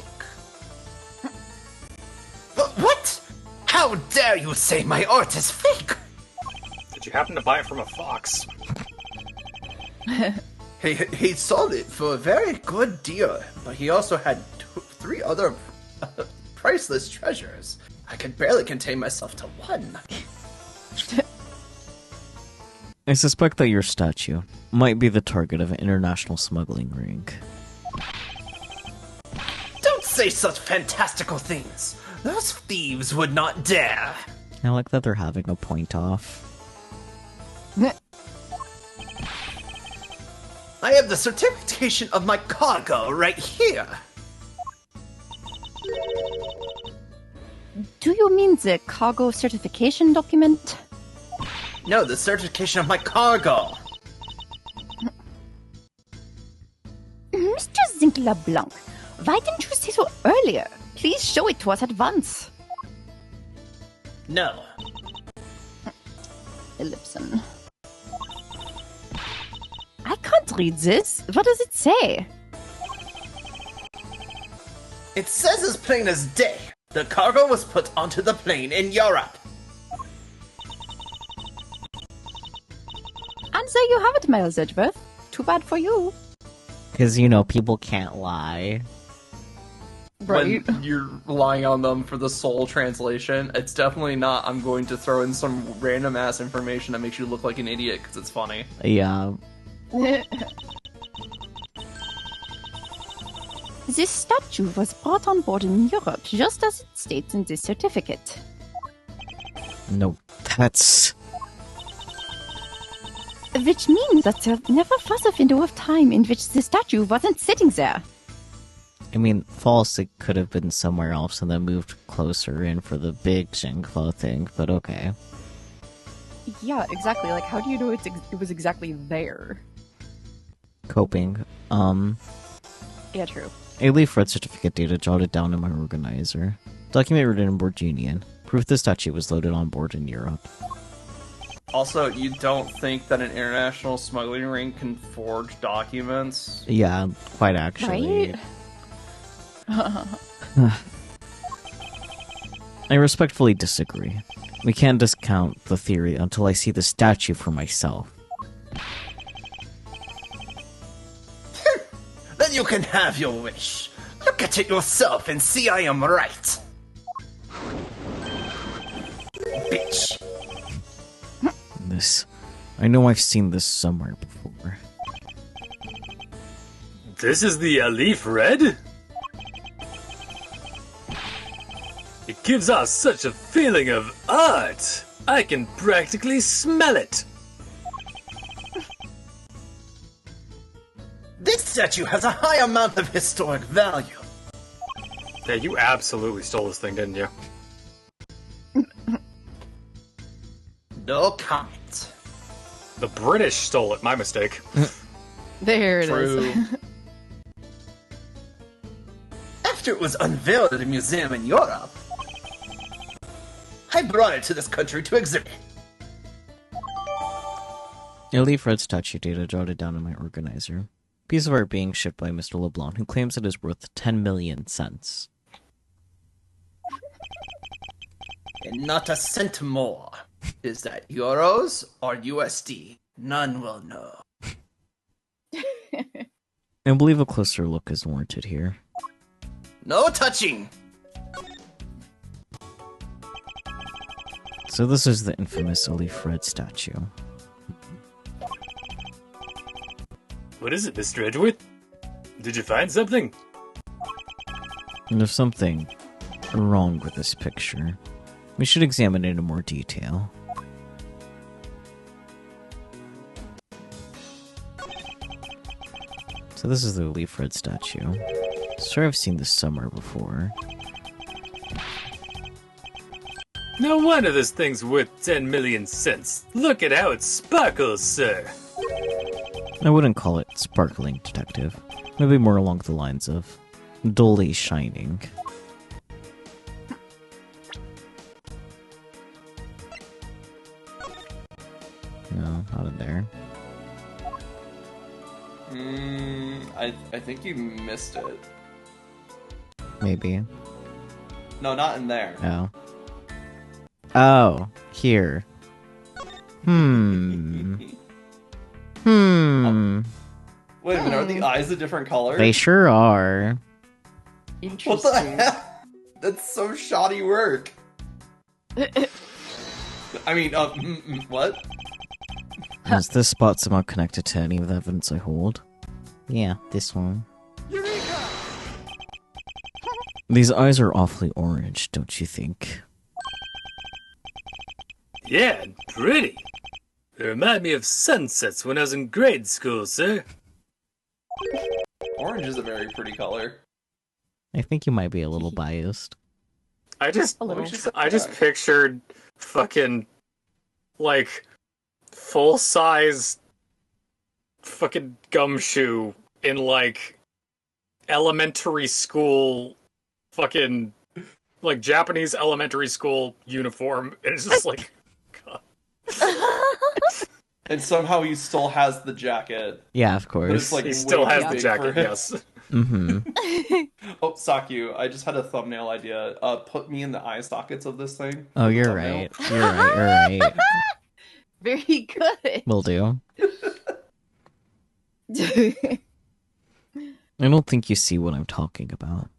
What? How dare you say my art is fake? Did you happen to buy it from a fox? He sold it for a very good deal, but he also had three other priceless treasures. I could barely contain myself to one. I suspect that your statue might be the target of an international smuggling ring. Don't say such fantastical things. Those thieves would not dare. I like that they're having a point off. I have the certification of my cargo right here. Do you mean the cargo certification document? No, the certification of my cargo. Mr. Zinkler Blanc, why didn't you say so earlier? Please show it to us at once. No. Ellipson. I can't read this. What does it say? It says as plain as day. The cargo was put onto the plane in Europe. And there you have it, Miles Edgeworth. Too bad for you. Because, you know, people can't lie. When you're relying on them for the sole translation, it's definitely not, I'm going to throw in some random ass information that makes you look like an idiot because it's funny. Yeah. This statue was brought on board in Europe, just as it states in this certificate. No, that's... Which means that there never was a window of time in which the statue wasn't sitting there. I mean, false, it could have been somewhere else and then moved closer in for the big Jingfa thing, but okay. Yeah, exactly. Like, how do you know it was exactly there? Coping. Yeah, true. A leaf red certificate data jotted down in my organizer. Document written in board Union. Proof the statue was loaded on board in Europe. Also, you don't think that an international smuggling ring can forge documents? Yeah, quite actually. Right? I respectfully disagree. We can't discount the theory until I see the statue for myself. Then you can have your wish. Look at it yourself and see I am right. Bitch. This... I know I've seen this somewhere before. This is the Alif Red? It gives off such a feeling of art. I can practically smell it. This statue has a high amount of historic value. Yeah, you absolutely stole this thing, didn't you? No comment. The British stole it, my mistake. There it is. True. After it was unveiled at a museum in Europe, I brought it to this country to exhibit. A leaf red statue data jotted down in my organizer. Piece of art being shipped by Mr. LeBlanc, who claims it is worth 10 million cents. And not a cent more. Is that euros or USD? None will know. I believe a closer look is warranted here. No touching! So this is the infamous Alif Red statue. What is it, Mr. Edgeworth? Did you find something? There's something wrong with this picture. We should examine it in more detail. So this is the Leaf Red statue. Sure, I've seen this somewhere before. No wonder this thing's worth 10 million cents. Look at how it sparkles, sir. I wouldn't call it sparkling, detective. Maybe more along the lines of dully shining. No, not in there. I think you missed it. Maybe. No, not in there. Oh. Oh, here. Wait a minute, are the eyes a different color? They sure are. What the Interesting. heck? That's so shoddy work. I mean, what? Is this spot somehow connected to any of the evidence I hold? Yeah, this one. These eyes are awfully orange, don't you think? Yeah, pretty. They remind me of sunsets when I was in grade school, sir. Orange is a very pretty color. I think you might be a little biased. I just A little. pictured fucking like full-size fucking gumshoe in like elementary school fucking like Japanese elementary school uniform. And it's just like God. And somehow he still has the jacket. Yeah, of But it's course. like He still way has too the big jacket, for him. yes. Mm-hmm. Oh, Sakyu, I just had a thumbnail idea. Put me in the eye sockets of this thing. Oh, you're Thumbnail. right. You're right. You're right. Very good. Will do. I don't think you see what I'm talking about.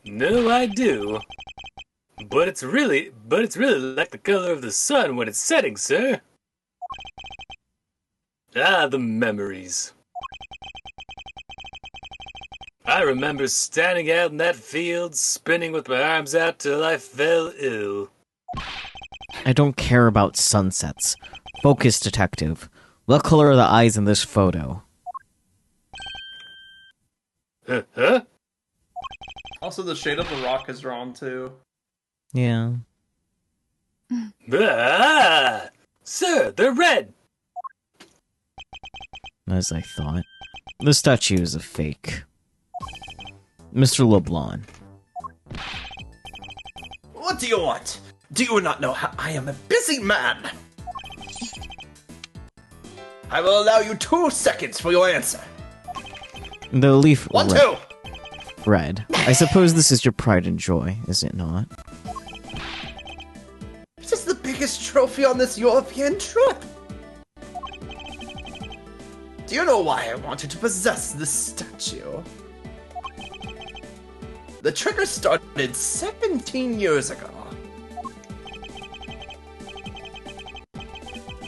No, I do. But it's really like the color of the sun when it's setting, sir. Ah, the memories. I remember standing out in that field, spinning with my arms out till I fell ill. I don't care about sunsets. Focus, detective. What color are the eyes in this photo? Huh? Also, the shade of the rock is drawn too. Yeah. Ah! Sir, they're red! As I thought. The statue is a fake. Mr. LeBlanc. What do you want? Do you not know how I am a busy man? I will allow you 2 seconds for your answer. The leaf 1, red. 2. Red. I suppose this is your pride and joy, is it not? This is the biggest trophy on this European trip. Do you know why I wanted to possess this statue? The trigger started 17 years ago.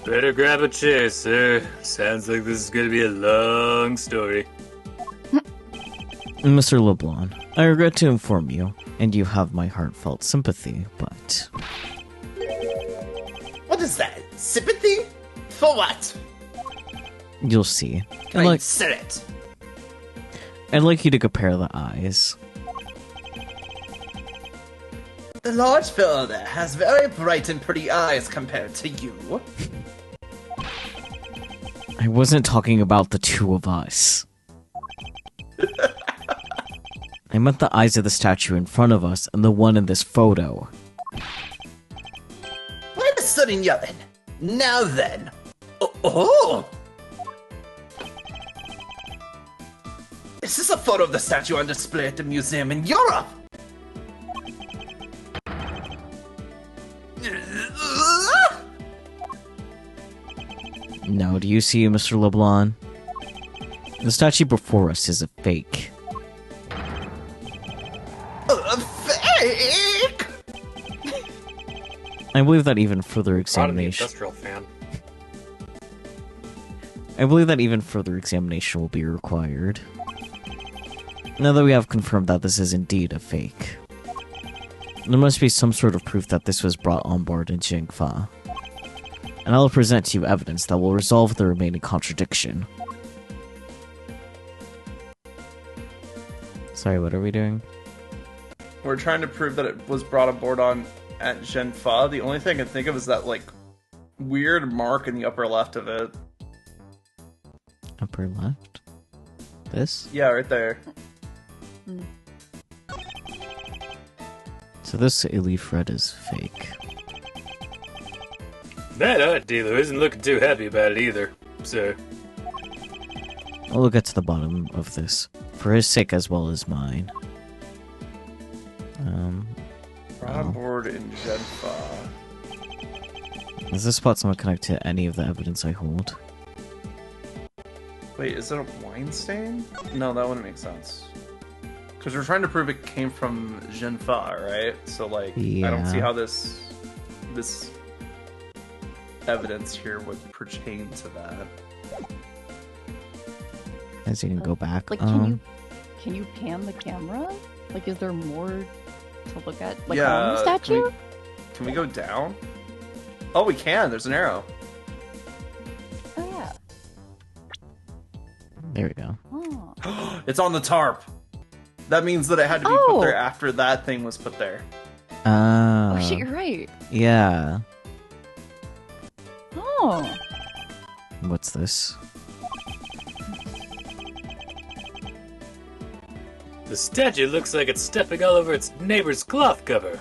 Better grab a chair, sir. Sounds like this is gonna be a long story. Mr. LeBlanc, I regret to inform you, and you have my heartfelt sympathy, but... What is that? Sympathy? For what? You'll see. I said it. I'd like you to compare the eyes. The large fellow there has very bright and pretty eyes compared to you. I wasn't talking about the two of us. I meant the eyes of the statue in front of us and the one in this photo. Why the sudden yelling? Now then. Oh! Is this a photo of the statue on display at the museum in Europe? Now, do you see, Mr. LeBlanc? The statue before us is a fake. Fake? I believe that even further Proud of the examination... industrial fan. I believe that even further examination will be required. Now that we have confirmed that this is indeed a fake, there must be some sort of proof that this was brought on board in Jingfa. And I will present to you evidence that will resolve the remaining contradiction. Sorry, what are we doing? We're trying to prove that it was brought aboard on at Genfa. The only thing I can think of is that, like, weird mark in the upper left of it. Upper left? This? Yeah, right there. So this leaf red is fake. That art dealer isn't looking too happy about it either, sir. We'll get to the bottom of this, for his sake as well as mine. Brought on board in Genfa. Is this spot somewhat connected to any of the evidence I hold? Wait, is it a wine stain? No, that wouldn't make sense. Because we're trying to prove it came from Genfa, right? So, like, I don't see Yeah. how this evidence here would pertain to that. As you can go back. Like, can you pan the camera? Like, is there more to look at? Like, on the statue? Can we go down? Oh, we can. There's an arrow. Oh, yeah. There we go. Oh. It's on the tarp. That means that it had to be put there after that thing was put there. Oh, shit, you're right. Yeah. Oh. What's this? The statue looks like it's stepping all over its neighbor's cloth cover.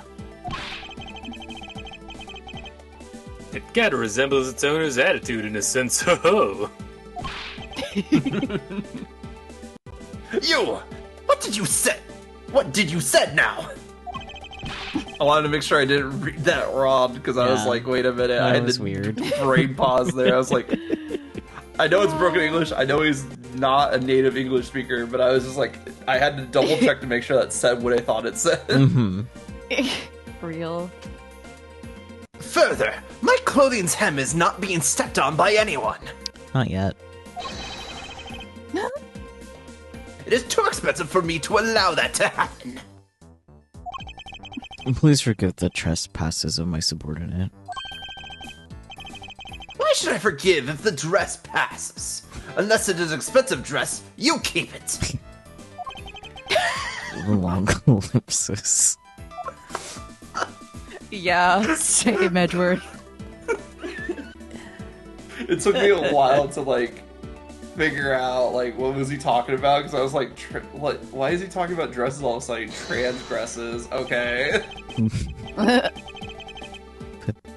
It kinda resembles its owner's attitude in a sense, ho-ho. You! What did you say? What did you say now? I wanted to make sure I didn't read that wrong, because I was Yeah. like, wait a minute. That I had was to weird. brain pause there. I was like, I know it's broken English. I know he's not a native English speaker, but I was just like, I had to double check to make sure that said what I thought it said. Mm-hmm. Real. Further, my clothing's hem is not being stepped on by anyone. Not yet. It is too expensive for me to allow that to happen. Please forgive the trespasses of my subordinate. Why should I forgive if the dress passes? Unless it is expensive dress, you keep it. Long ellipsis. Yeah, same, Edward. It took me a while to like figure out like what was he talking about, because I was like, why is he talking about dresses all of a sudden? Transgresses, okay. But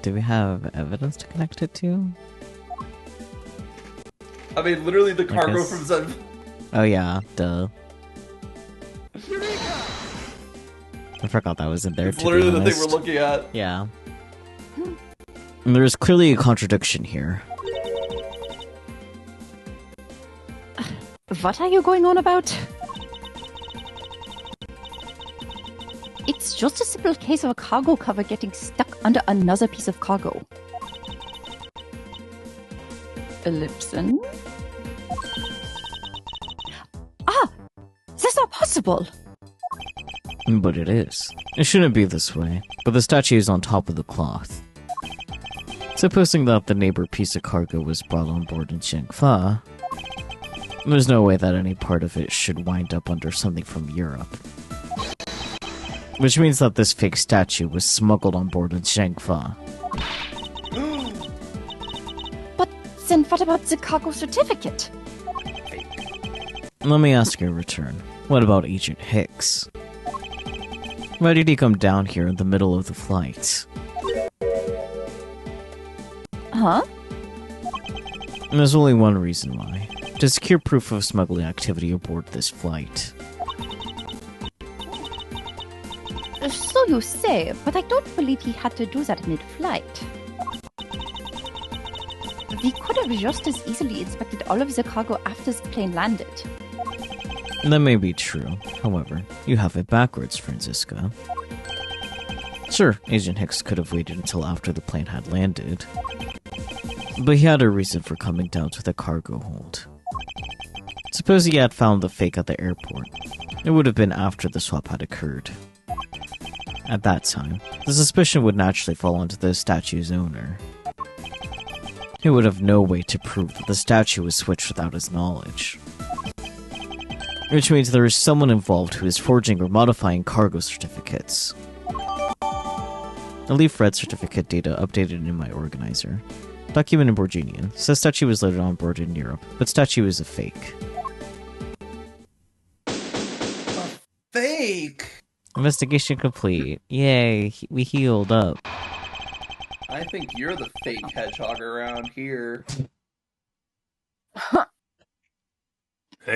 do we have evidence to connect it to? I mean, literally the cargo guess- from Zen. Oh yeah, duh. I forgot that was in there. It's To literally be the thing we're honest. looking at. Yeah. And there's clearly a contradiction here. What are you going on about? It's just a simple case of a cargo cover getting stuck under another piece of cargo. Ellipson? Ah! That's not possible! But it is. It shouldn't be this way, but the statue is on top of the cloth. Supposing that the neighbor piece of cargo was brought on board in Shangfa, there's no way that any part of it should wind up under something from Europe. Which means that this fake statue was smuggled on board in Shangfa. But then what about the cargo certificate? Let me ask you in return, what about Agent Hicks? Why did he come down here in the middle of the flight? Huh? And there's only one reason why. To secure proof of smuggling activity aboard this flight. So you say, but I don't believe he had to do that mid-flight. We could have just as easily inspected all of the cargo after the plane landed. That may be true. However, you have it backwards, Francisca. Sure, Agent Hicks could have waited until after the plane had landed. But he had a reason for coming down to the cargo hold. Suppose he had found the fake at the airport. It would have been after the swap had occurred. At that time, the suspicion would naturally fall onto the statue's owner. He would have no way to prove that the statue was switched without his knowledge. Which means there is someone involved who is forging or modifying cargo certificates. I leave Fred's certificate data updated in my organizer. Document in Borginian. Says statue was loaded on board in Europe, but statue is a fake. Fake! Investigation complete. Yay, we healed up. I think you're the fake hedgehog around here. I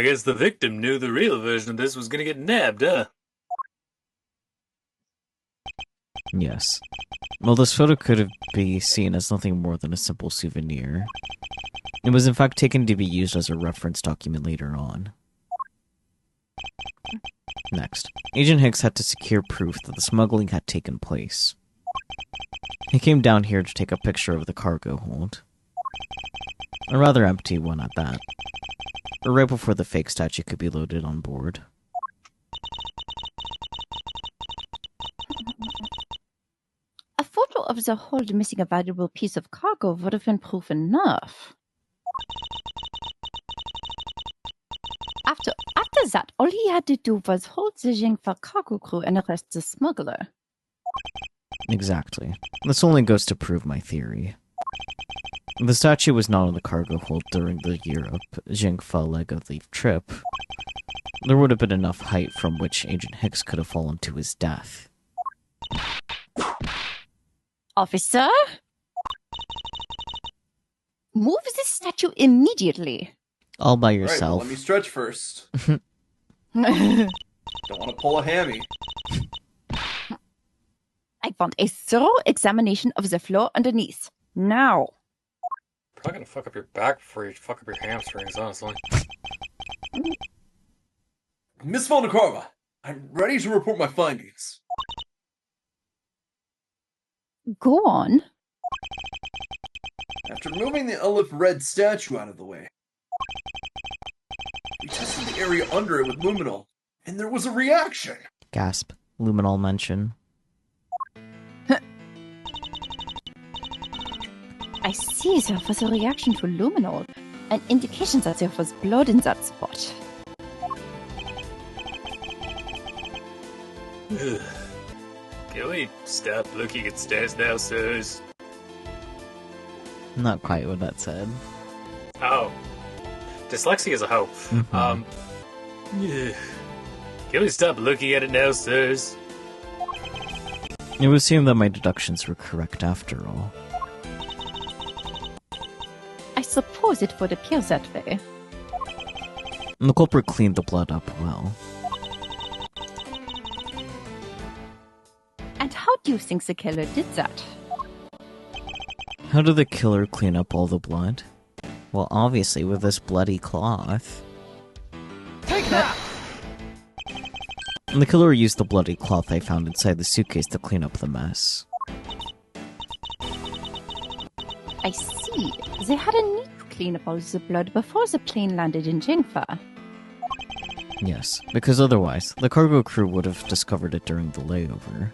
guess the victim knew the real version of this was gonna get nabbed, huh? Yes. Well, this photo could be seen as nothing more than a simple souvenir. It was in fact taken to be used as a reference document later on. Next, Agent Hicks had to secure proof that the smuggling had taken place. He came down here to take a picture of the cargo hold. A rather empty one at that. Right before the fake statue could be loaded on board. A photo of the hold missing a valuable piece of cargo would have been proof enough. After that, all he had to do was hold the Jingfa cargo crew and arrest the smuggler. Exactly. This only goes to prove my theory. The statue was not on the cargo hold during the Europe-Jingfa leg of the trip. There would have been enough height from which Agent Hicks could have fallen to his death. Officer? Move this statue immediately. All by Alright, well, yourself. let me stretch first. Don't want to pull a hammy. I want a thorough examination of the floor underneath. Now. Probably gonna fuck up your back before you fuck up your hamstrings, honestly. Miss Volnikarva, I'm ready to report my findings. Go on. After moving the olive red statue out of the way, we tested the area under it with luminol, and there was a reaction. Gasp. Luminol mention. I see there was a reaction to luminol, an indication that there was blood in that spot. Can we stop looking at stairs now, sirs? Not quite what that said. Oh. Dyslexia is a hoe. Mhm. Can we stop looking at it now, sirs? It would seem that my deductions were correct after all. I suppose it would appear that way. And the culprit cleaned the blood up well. And how do you think the killer did that? How did the killer clean up all the blood? Well, obviously with this bloody cloth. Take that! And the killer used the bloody cloth I found inside the suitcase to clean up the mess. I see. They had a need to clean up all the blood before the plane landed in Jingfa. Yes, because otherwise, the cargo crew would have discovered it during the layover.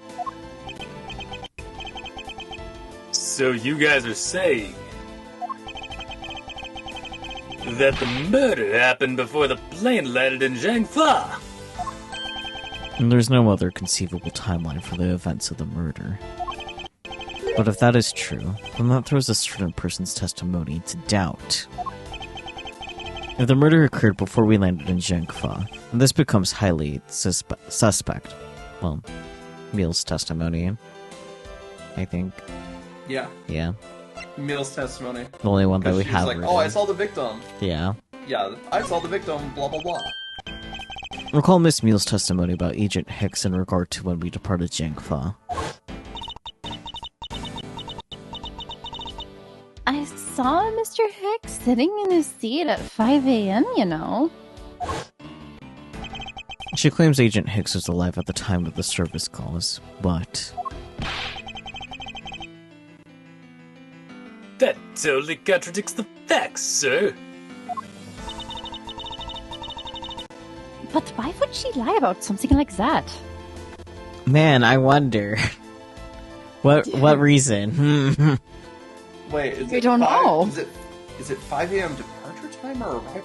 So you guys are saying that the murder happened before the plane landed in Zhangfa? And there's no other conceivable timeline for the events of the murder. But if that is true, then that throws a certain person's testimony into doubt. If the murder occurred before we landed in Zhangfa, then this becomes highly suspect. Well, Meal's testimony, I think. Yeah, Yeah. Mills' testimony. The only one that Because we she's have. like, written. oh, I saw the victim. Yeah. Yeah, I saw the victim, blah blah blah. Recall Miss Meal's testimony about Agent Hicks in regard to when we departed Zhangfa. I saw Mr. Hicks sitting in his seat at 5 a.m., you know. She claims Agent Hicks was alive at the time of the service calls, but... That totally contradicts the facts, sir. But why would she lie about something like that? Man, I wonder. What reason? Wait, is I it don't know. Is it 5 a.m. departure time or arrival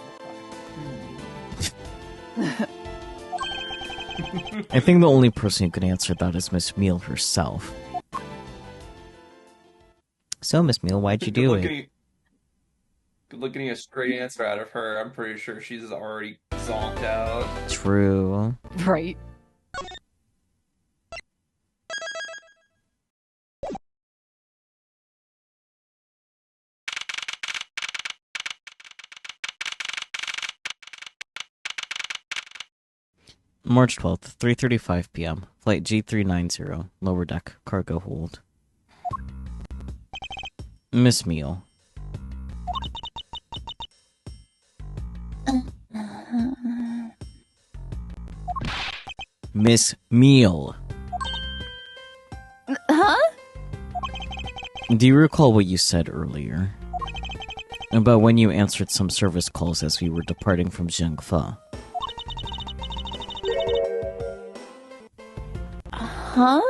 time? I think the only person who can answer that is Miss Meal herself. So, Miss Meal, why'd you do it? Good luck getting a straight answer out of her. I'm pretty sure she's already zonked out. True. Right. March 12th, 3:35 p.m. Flight G390, lower deck, cargo hold. Miss Meal. Miss Meal. Huh? Do you recall what you said earlier? About when you answered some service calls as we were departing from Zhengfa. Huh?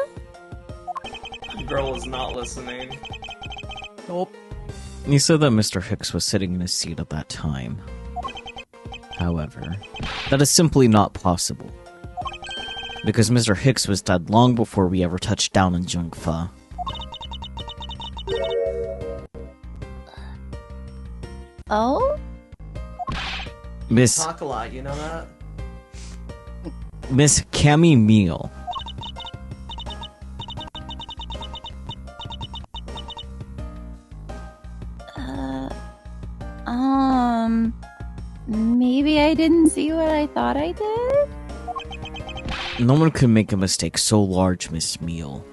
The girl is not listening. Nope. You said that Mr. Hicks was sitting in his seat at that time. However, that is simply not possible. Because Mr. Hicks was dead long before we ever touched down in Zhengfa. Oh? Miss Talk a lot, you know that? Miss Cammy Meal. Maybe I didn't see what I thought I did? No one could make a mistake so large, Miss Meal.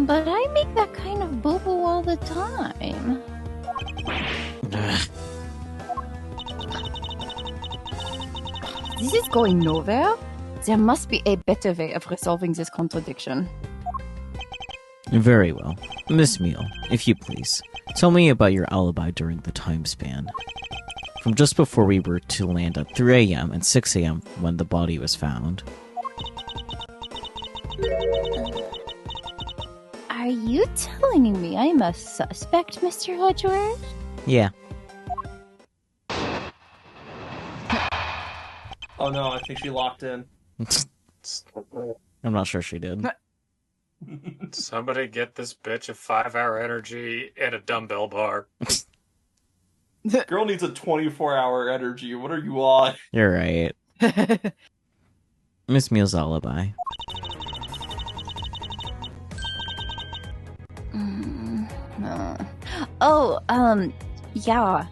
But I make that kind of boo-boo all the time. This is going nowhere. There must be a better way of resolving this contradiction. Very well. Miss Meal, if you please, tell me about your alibi during the time span. From just before we were to land at 3 a.m. and 6 a.m. when the body was found. Are you telling me I'm a suspect, Mr. Hodgeworth? Yeah. Oh no, I think she locked in. I'm not sure she did. Somebody get this bitch a 5-hour energy and a dumbbell bar. Girl needs a 24-hour energy. What are you on? You're right. Miss Meal's alibi. Yeah.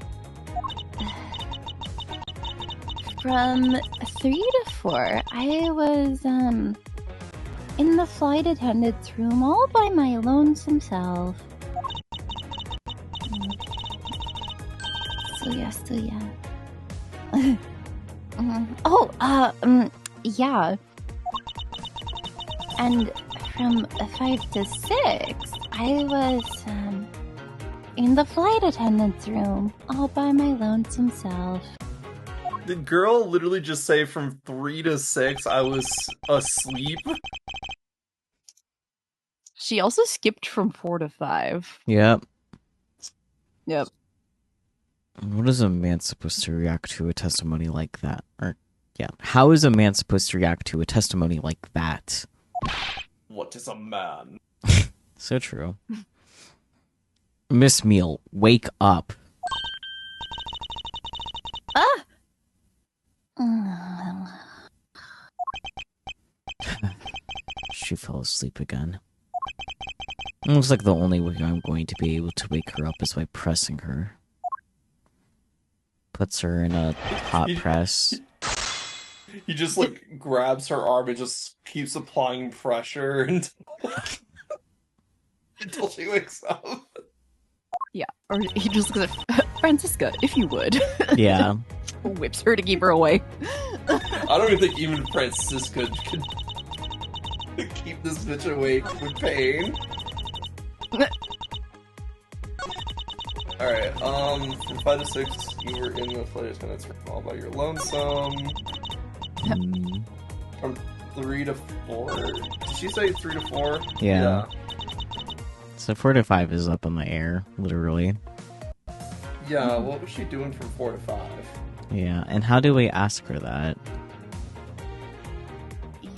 From 3 to 4, I was, in the flight attendant's room all by my lonesome self. So yeah. Yeah. And from 5 to 6, I was, in the flight attendant's room all by my lonesome self. Did girl literally just say from 3 to 6 I was asleep? She also skipped from 4 to 5. Yep. Yep. What is a man supposed to react to a testimony like that? Or, yeah, how is a man supposed to react to a testimony like that? What is a man? So true. Miss Meal, wake up. She fell asleep again. It looks like the only way I'm going to be able to wake her up is by pressing her. Puts her in a hot press. He just like grabs her arm and just keeps applying pressure until she wakes up. Yeah, or he just goes, Francisca, if you would. Yeah. Whips her to keep her away. I don't even think even Francisca could Keep this bitch awake with pain. Alright, from 5 to 6, you were in the latest minutes all by your lonesome. From 3 to 4? Did she say 3 to 4? Yeah. So 4 to 5 is up in the air, literally. Yeah, what was she doing from 4 to 5? Yeah, and how do we ask her that?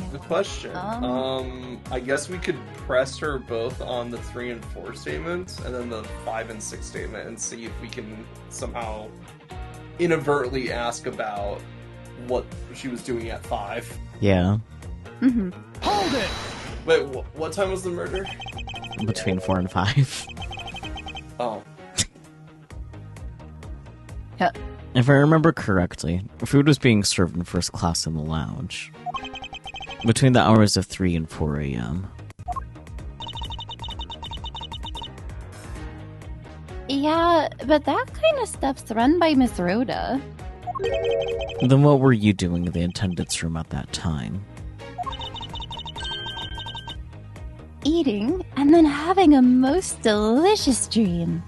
Good question. I guess we could press her both on the 3 and 4 statements, and then the 5 and 6 statement, and see if we can somehow inadvertently ask about what she was doing at 5. Yeah. Mm-hmm. Hold it! Wait, what time was the murder? Between 4 and 5. Oh. Yeah. If I remember correctly, food was being served in first class in the lounge. Between the hours of 3 and 4 a.m. Yeah, but that kind of stuff's run by Miss Rhoda. Then what were you doing in the attendance room at that time? Eating, and then having a most delicious dream.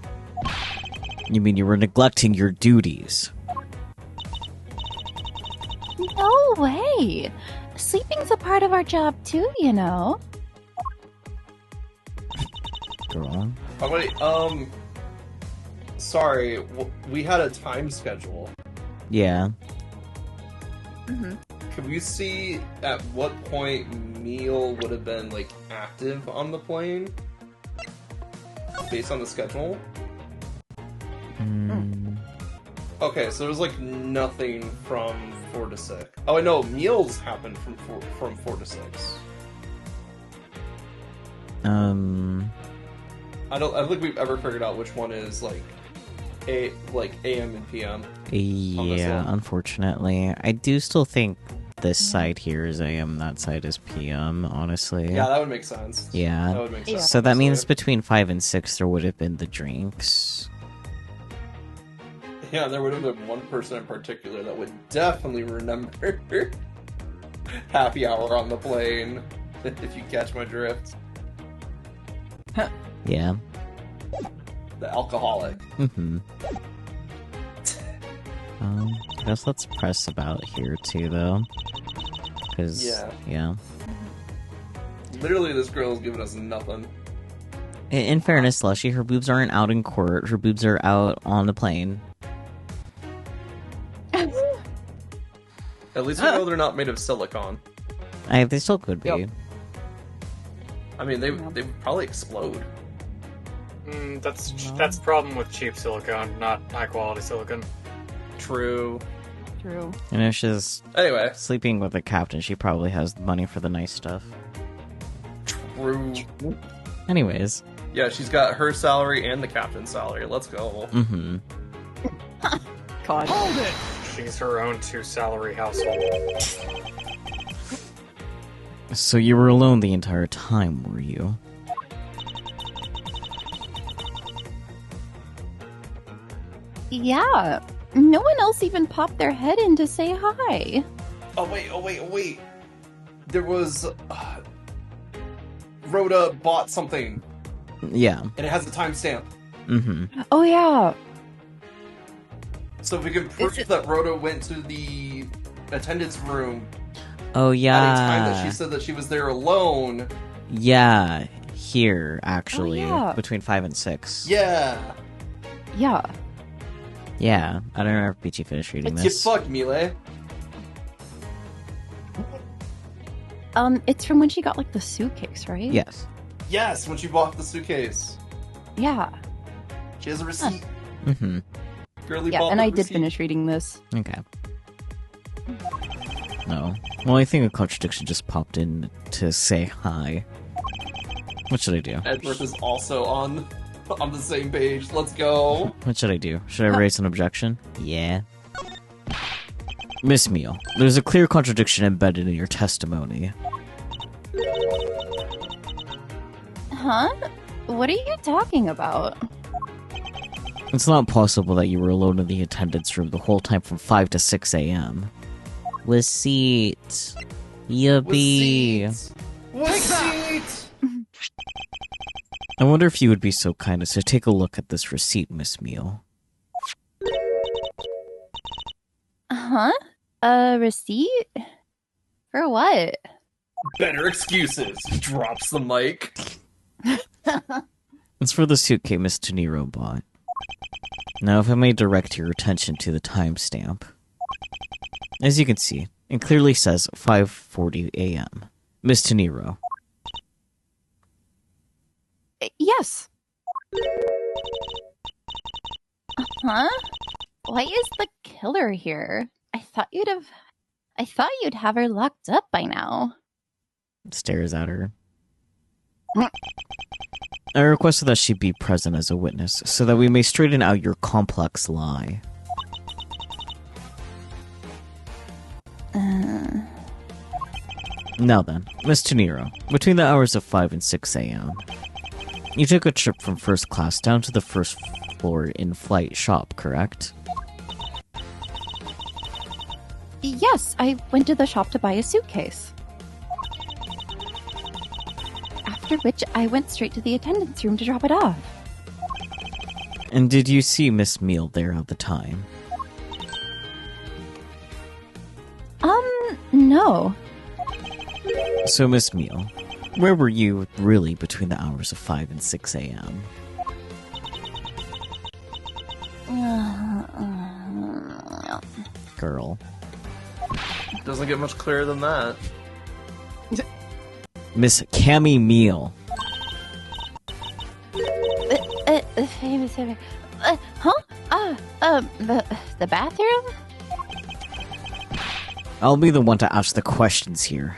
You mean you were neglecting your duties? No way! Sleeping's a part of our job too, you know. Girl. Oh, wait, sorry, we had a time schedule. Yeah. Mm-hmm. Can we see at what point Neil would have been, like, active on the plane? Based on the schedule? Okay, so there's, like, nothing from 4 to 6. Oh, I know, meals happened from 4 to 6. I don't think we've ever figured out which one is, like, AM and PM. Yeah, unfortunately. I do still think this side here is AM, that side is PM, honestly. Yeah, that would make sense. Yeah. That would make sense. So that means between 5 and 6 there would have been the drinks. Yeah, there would have been one person in particular that would definitely remember happy hour on the plane, if you catch my drift. Yeah. The alcoholic. Mm-hmm. I guess let's press about here too, though. Because, yeah. Literally, this girl is giving us nothing. In fairness, Slushy, her boobs aren't out in court. Her boobs are out on the plane. At least we know they're not made of silicone. They still could be. Yep. I mean, they would probably explode. That's the problem with cheap silicone, not high quality silicone. True. True. And if she's Anyway. sleeping with the captain, she probably has the money for the nice stuff. True. Anyways. Yeah, she's got her salary and the captain's salary. Let's go. Mm-hmm. God. Hold it! She's her own 2-salary household. So you were alone the entire time, were you? Yeah. No one else even popped their head in to say hi. Oh wait. There was... Rhoda bought something. Yeah. And it has a timestamp. Mm-hmm. Oh, yeah. So if we can prove that Rhoda went to the attendance room Oh, yeah. at a time that she said that she was there alone. Yeah. Here, actually. Oh, yeah. Between 5 and 6. Yeah. Yeah. Yeah. I don't remember if Peachy finished reading Get this. fucked, Mile. It's from when she got, like, the suitcase, right? Yes. Yes, when she bought the suitcase. Yeah. She has a receipt. Mm-hmm. Girly Yeah, bought and the I did receipt. finish reading this. Okay. No. Well, I think a contradiction just popped in to say hi. What should I do? Edward is also on the same page. Let's go. What should I do? Should I raise an objection? Yeah. Miss Meal, there's a clear contradiction embedded in your testimony. Huh? What are you talking about? It's not possible that you were alone in the attendance room the whole time from 5 to 6 a.m. With seats. Yippee. Receipt! I wonder if you would be so kind as to take a look at this receipt, Miss Meal. Huh? A receipt? For what? Better excuses. Drops the mic. It's for the suitcase Miss De Niro bought. Now, if I may direct your attention to the timestamp. As you can see, it clearly says 5:40 a.m. Miss De Niro. Yes. Huh? Why is the killer here? I thought you'd have her locked up by now. Stares at her. I requested that she be present as a witness, so that we may straighten out your complex lie. Now then, Miss De Niro, between the hours of 5 and 6 a.m., you took a trip from first class down to the first floor in-flight shop, correct? Yes, I went to the shop to buy a suitcase. After which, I went straight to the attendance room to drop it off. And did you see Miss Meal there at the time? No. So, Miss Meal, where were you really between the hours of 5 and 6 a.m.? Girl. Doesn't get much clearer than that. Miss Cammy Meal. The bathroom? I'll be the one to ask the questions here.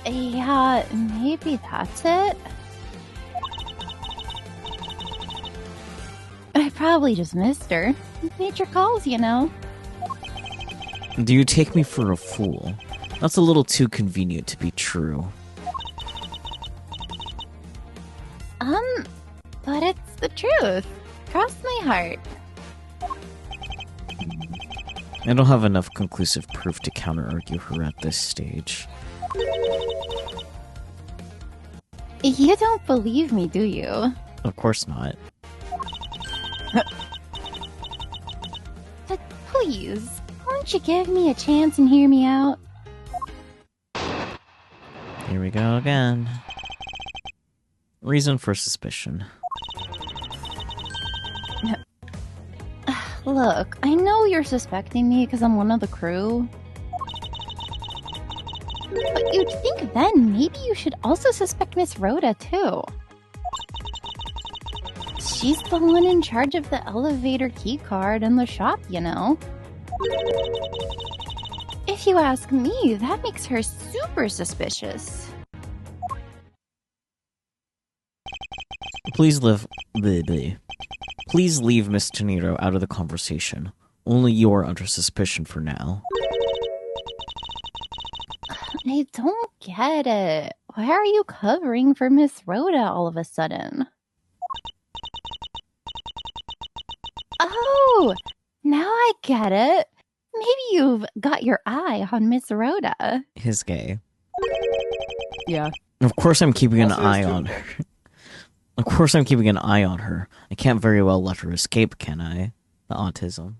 Yeah, maybe that's it. I probably just missed her. Nature calls, you know. Do you take me for a fool? That's a little too convenient to be true. But it's the truth. Cross my heart. I don't have enough conclusive proof to counter-argue her at this stage. You don't believe me, do you? Of course not. But please, won't you give me a chance and hear me out? Here we go again. Reason for suspicion. Look, I know you're suspecting me because I'm one of the crew. But you'd think then maybe you should also suspect Miss Rhoda, too. She's the one in charge of the elevator keycard and the shop, you know. If you ask me, that makes her super suspicious. Please Please leave Miss De Niro out of the conversation. Only you are under suspicion for now. I don't get it. Why are you covering for Miss Rhoda all of a sudden? Oh, now I get it. Maybe you've got your eye on Miss Rhoda. His gay. Yeah. Of course I'm keeping an Also, eye it's on too- her. Of course I'm keeping an eye on her. I can't very well let her escape, can I? The autism.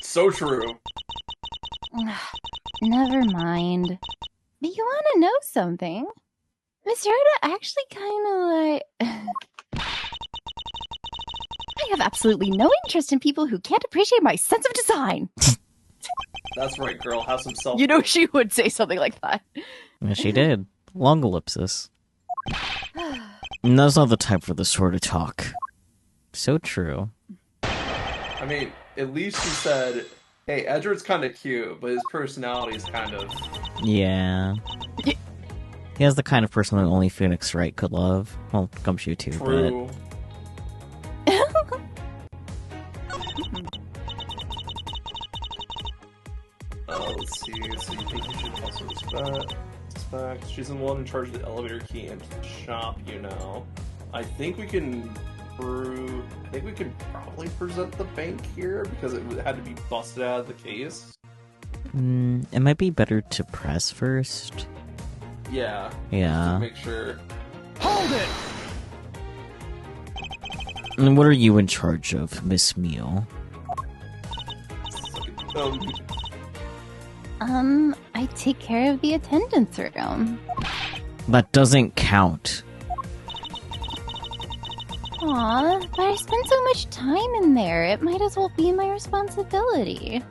So true. Never mind. But you want to know something? Miss Rhoda actually kind of like... I have absolutely no interest in people who can't appreciate my sense of design. That's right, girl. Have some self. You know she would say something like that. Yeah, she did. Long ellipsis. And that's not the time for this sort of talk. So true. I mean, at least she said, hey, Edward's kind of cute, but his personality is kind of... Yeah. He has the kind of person that only Phoenix Wright could love. Well, Gumshoe too, True. Let's see. So you think you should also respect? She's the one in charge of the elevator key into the shop, you know. I think we can probably present the bank here because it had to be busted out of the case. It might be better to press first. Yeah. Yeah. To make sure. Hold it! And what are you in charge of, Miss Meal? I take care of the attendance room. That doesn't count. Aw, but I spend so much time in there, it might as well be my responsibility.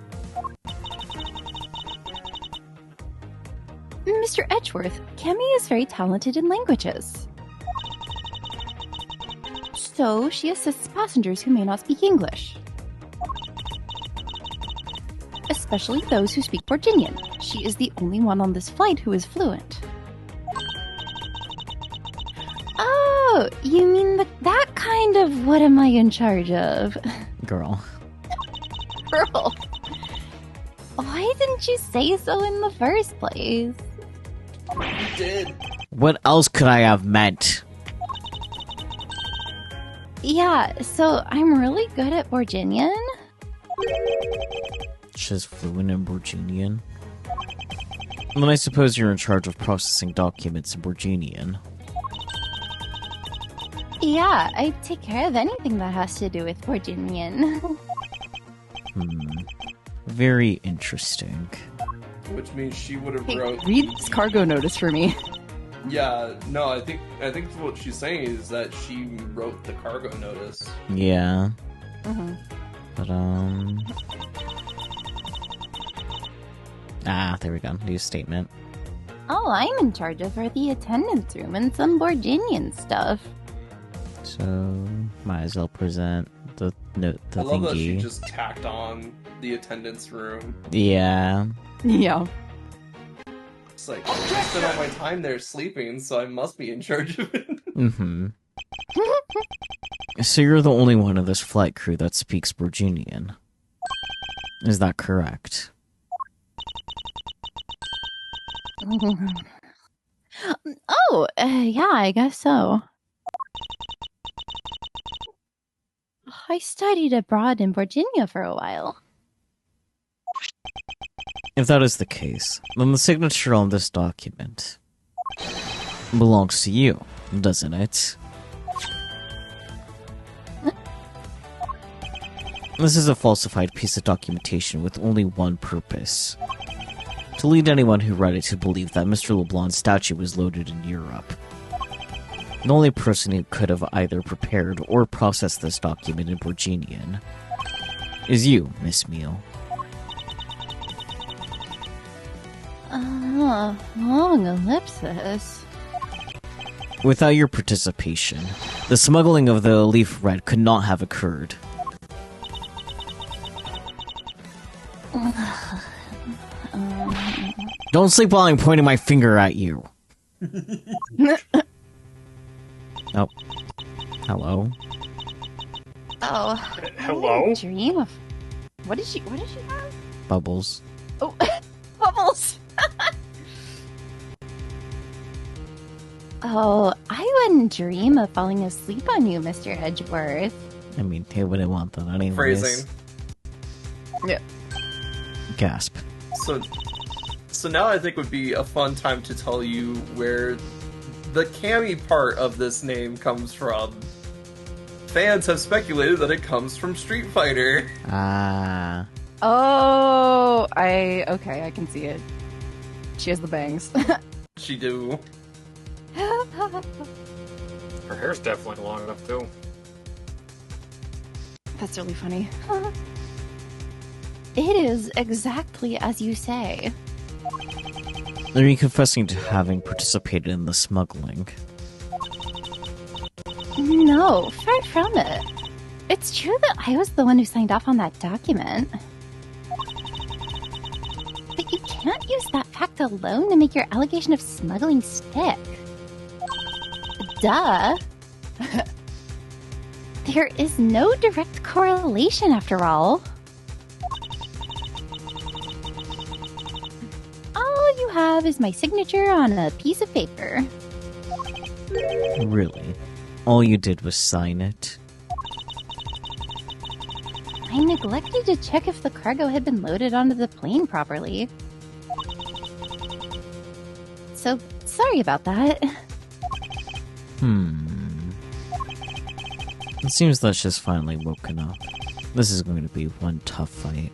Mr. Edgeworth, Cammy is very talented in languages. So, she assists passengers who may not speak English. Especially those who speak Virginian. She is the only one on this flight who is fluent. Oh, you mean that kind of what am I in charge of? Girl. Girl. Why didn't you say so in the first place? You did. What else could I have meant? Yeah, so I'm really good at Virginian. She's fluent in Virginian. Then I suppose you're in charge of processing documents in Virginian. Yeah, I take care of anything that has to do with Virginian. Very interesting. Which means she would have Hey, wrote. read this cargo notice for me. Yeah, no, I think what she's saying is that she wrote the cargo notice. Yeah. Mm-hmm. But, there we go. New statement. All I'm in charge of are the attendance room and some Virginian stuff. So, might as well present the I love that she thingy. just tacked on the attendance room. Yeah. Yeah. It's like, I spent all my time there sleeping, so I must be in charge of it. Mm-hmm. So you're the only one of this flight crew that speaks Virginian. Is that correct? Yeah, I guess so. I studied abroad in Virginia for a while. If that is the case, then the signature on this document belongs to you, doesn't it? This is a falsified piece of documentation with only one purpose. To lead anyone who read it to believe that Mr. LeBlanc's statue was loaded in Europe. The only person who could have either prepared or processed this document in Virginian is you, Miss Meal. Long ellipsis. Without your participation, the smuggling of the leaf red could not have occurred. Don't sleep while I'm pointing my finger at you. Oh. Hello? Oh. Hello? Dream of... What did she have? Bubbles. Oh, bubbles! Oh, I wouldn't dream of falling asleep on you, Mr. Edgeworth. I mean, they wouldn't want that anyways. Phrasing. Yeah. Gasp. So now I think would be a fun time to tell you where the Cammy part of this name comes from. Fans have speculated that it comes from Street Fighter. Ah. Oh, okay, I can see it. She has the bangs. She do. Her hair's definitely long enough, too. That's really funny. It is exactly as you say. Are you confessing to having participated in the smuggling? No, far from it. It's true that I was the one who signed off on that document. But you can't use that fact alone to make your allegation of smuggling stick. Duh. There is no direct correlation, after all. All you have is my signature on a piece of paper. Really? All you did was sign it? I neglected to check if the cargo had been loaded onto the plane properly. So, sorry about that. It seems that she's finally woken up. This is going to be one tough fight.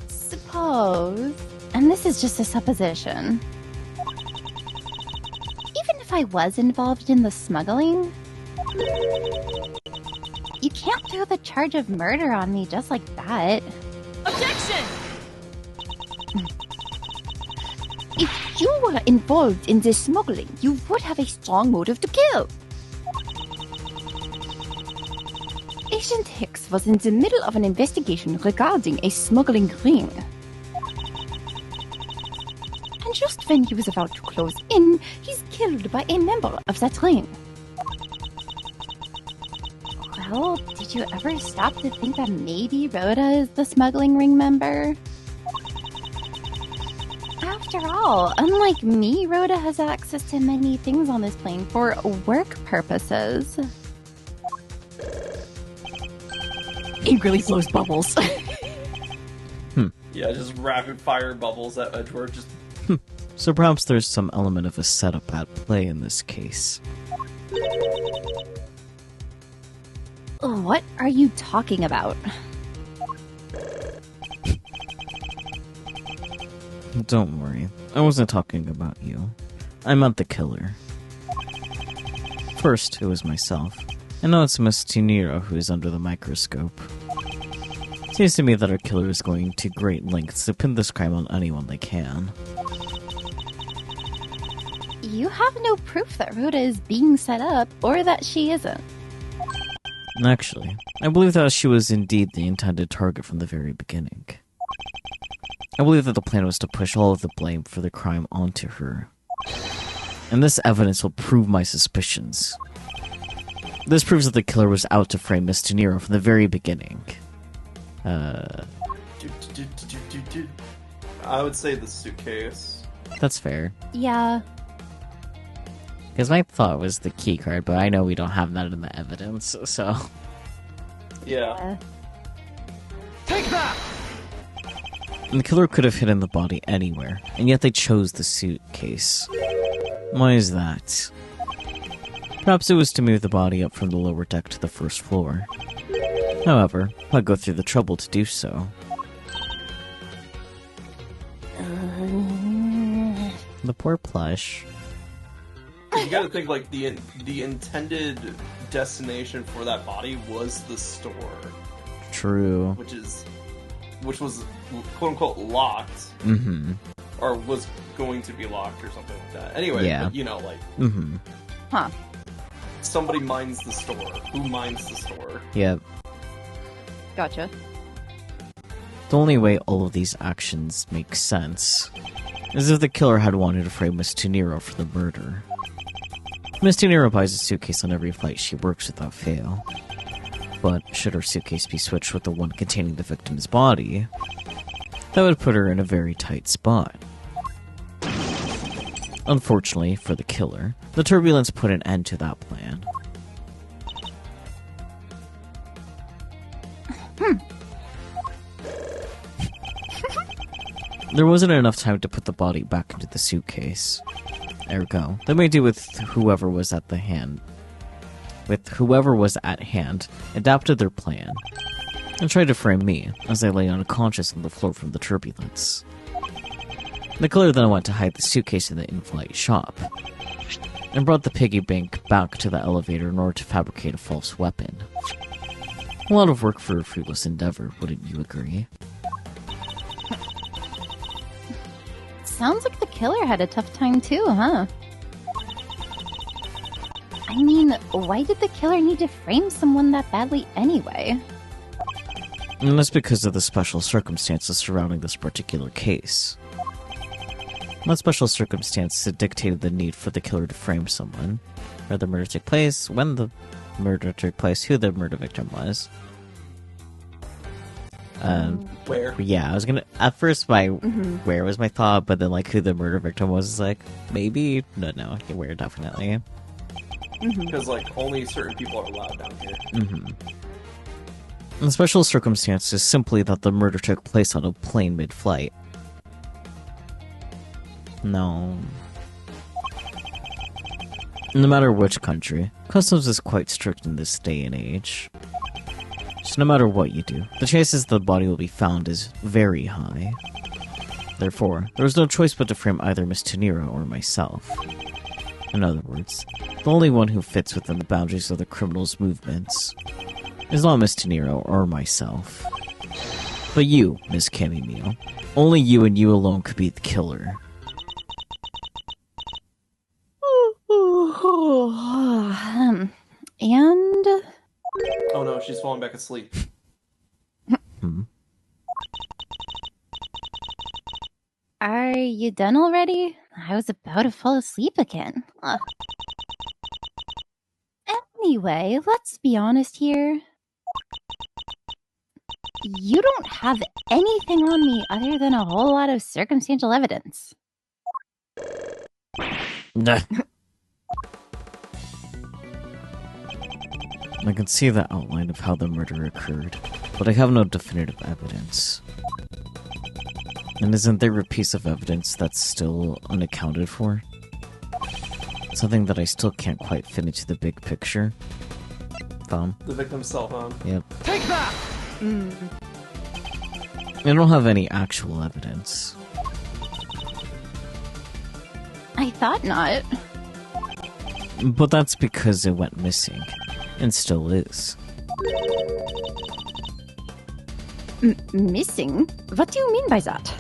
Suppose. And this is just a supposition. Even if I was involved in the smuggling, you can't throw the charge of murder on me just like that. Objection! If you were involved in this smuggling, you would have a strong motive to kill. Agent Hicks was in the middle of an investigation regarding a smuggling ring. And just when he was about to close in, he's killed by a member of that ring. Well, did you ever stop to think that maybe Rhoda is the smuggling ring member? After all, unlike me, Rhoda has access to many things on this plane for work purposes. Angrily blows bubbles. Yeah, just rapid fire bubbles at Edward. Just So perhaps there's some element of a setup at play in this case. What are you talking about? Don't worry, I wasn't talking about you. I meant the killer. First, it was myself. And now it's Miss Tuniro who is under the microscope. Seems to me that our killer is going to great lengths to pin this crime on anyone they can. You have no proof that Rhoda is being set up, or that she isn't. Actually, I believe that she was indeed the intended target from the very beginning. I believe that the plan was to push all of the blame for the crime onto her. And this evidence will prove my suspicions. This proves that the killer was out to frame Miss Tuniro from the very beginning. I would say the suitcase. That's fair. Yeah. Because my thought was the key card, but I know we don't have that in the evidence, so... Yeah. Take that! And the killer could have hidden the body anywhere, and yet they chose the suitcase. Why is that? Perhaps it was to move the body up from the lower deck to the first floor. However, why go through the trouble to do so? The poor plush. You gotta think, like, the intended destination for that body was the store. True. Which was quote-unquote locked. Mm-hmm. Or was going to be locked or something like that. Anyway, Yeah. but, you know, like... Mm-hmm. Huh. Somebody mines the store. Who mines the store? Yeah. Gotcha. The only way all of these actions make sense is if the killer had wanted to frame Miss Tuniro for the murder. Miss Tuniro buys a suitcase on every flight she works without fail. But should her suitcase be switched with the one containing the victim's body, that would put her in a very tight spot. Unfortunately for the killer, the turbulence put an end to that plan. There wasn't enough time to put the body back into the suitcase. Ergo, they made do with whoever was at hand, adapted their plan, and tried to frame me as I lay unconscious on the floor from the turbulence. The killer then went to hide the suitcase in the in-flight shop, and brought the piggy bank back to the elevator in order to fabricate a false weapon. A lot of work for a fruitless endeavor, wouldn't you agree? Sounds like the killer had a tough time too, huh? I mean, why did the killer need to frame someone that badly anyway? And that's because of the special circumstances surrounding this particular case. That special circumstance dictated the need for the killer to frame someone, where the murder took place, when the murder took place, who the murder victim was. Where? Yeah, I was gonna... At first, where was my thought, but then, like, who the murder victim was, like, maybe? No, where, definitely. Because, like, only certain people are allowed down here. The special circumstance is simply that the murder took place on a plane mid-flight. No. No matter which country, customs is quite strict in this day and age. So no matter what you do, the chances the body will be found is very high. Therefore, there was no choice but to frame either Miss Teniro or myself. In other words, the only one who fits within the boundaries of the criminal's movements is not Miss Teniro or myself, but you, Miss Camimio. Only you and you alone could be the killer. And... Oh no, she's falling back asleep. Are you done already? I was about to fall asleep again. Anyway, let's be honest here. You don't have anything on me other than a whole lot of circumstantial evidence. Nah. I can see the outline of how the murder occurred, but I have no definitive evidence. And isn't there a piece of evidence that's still unaccounted for? Something that I still can't quite fit into the big picture? Phone? The victim's cell phone. Yep. Take that! I don't have any actual evidence. I thought not. But that's because it went missing. And still is. Missing? What do you mean by that?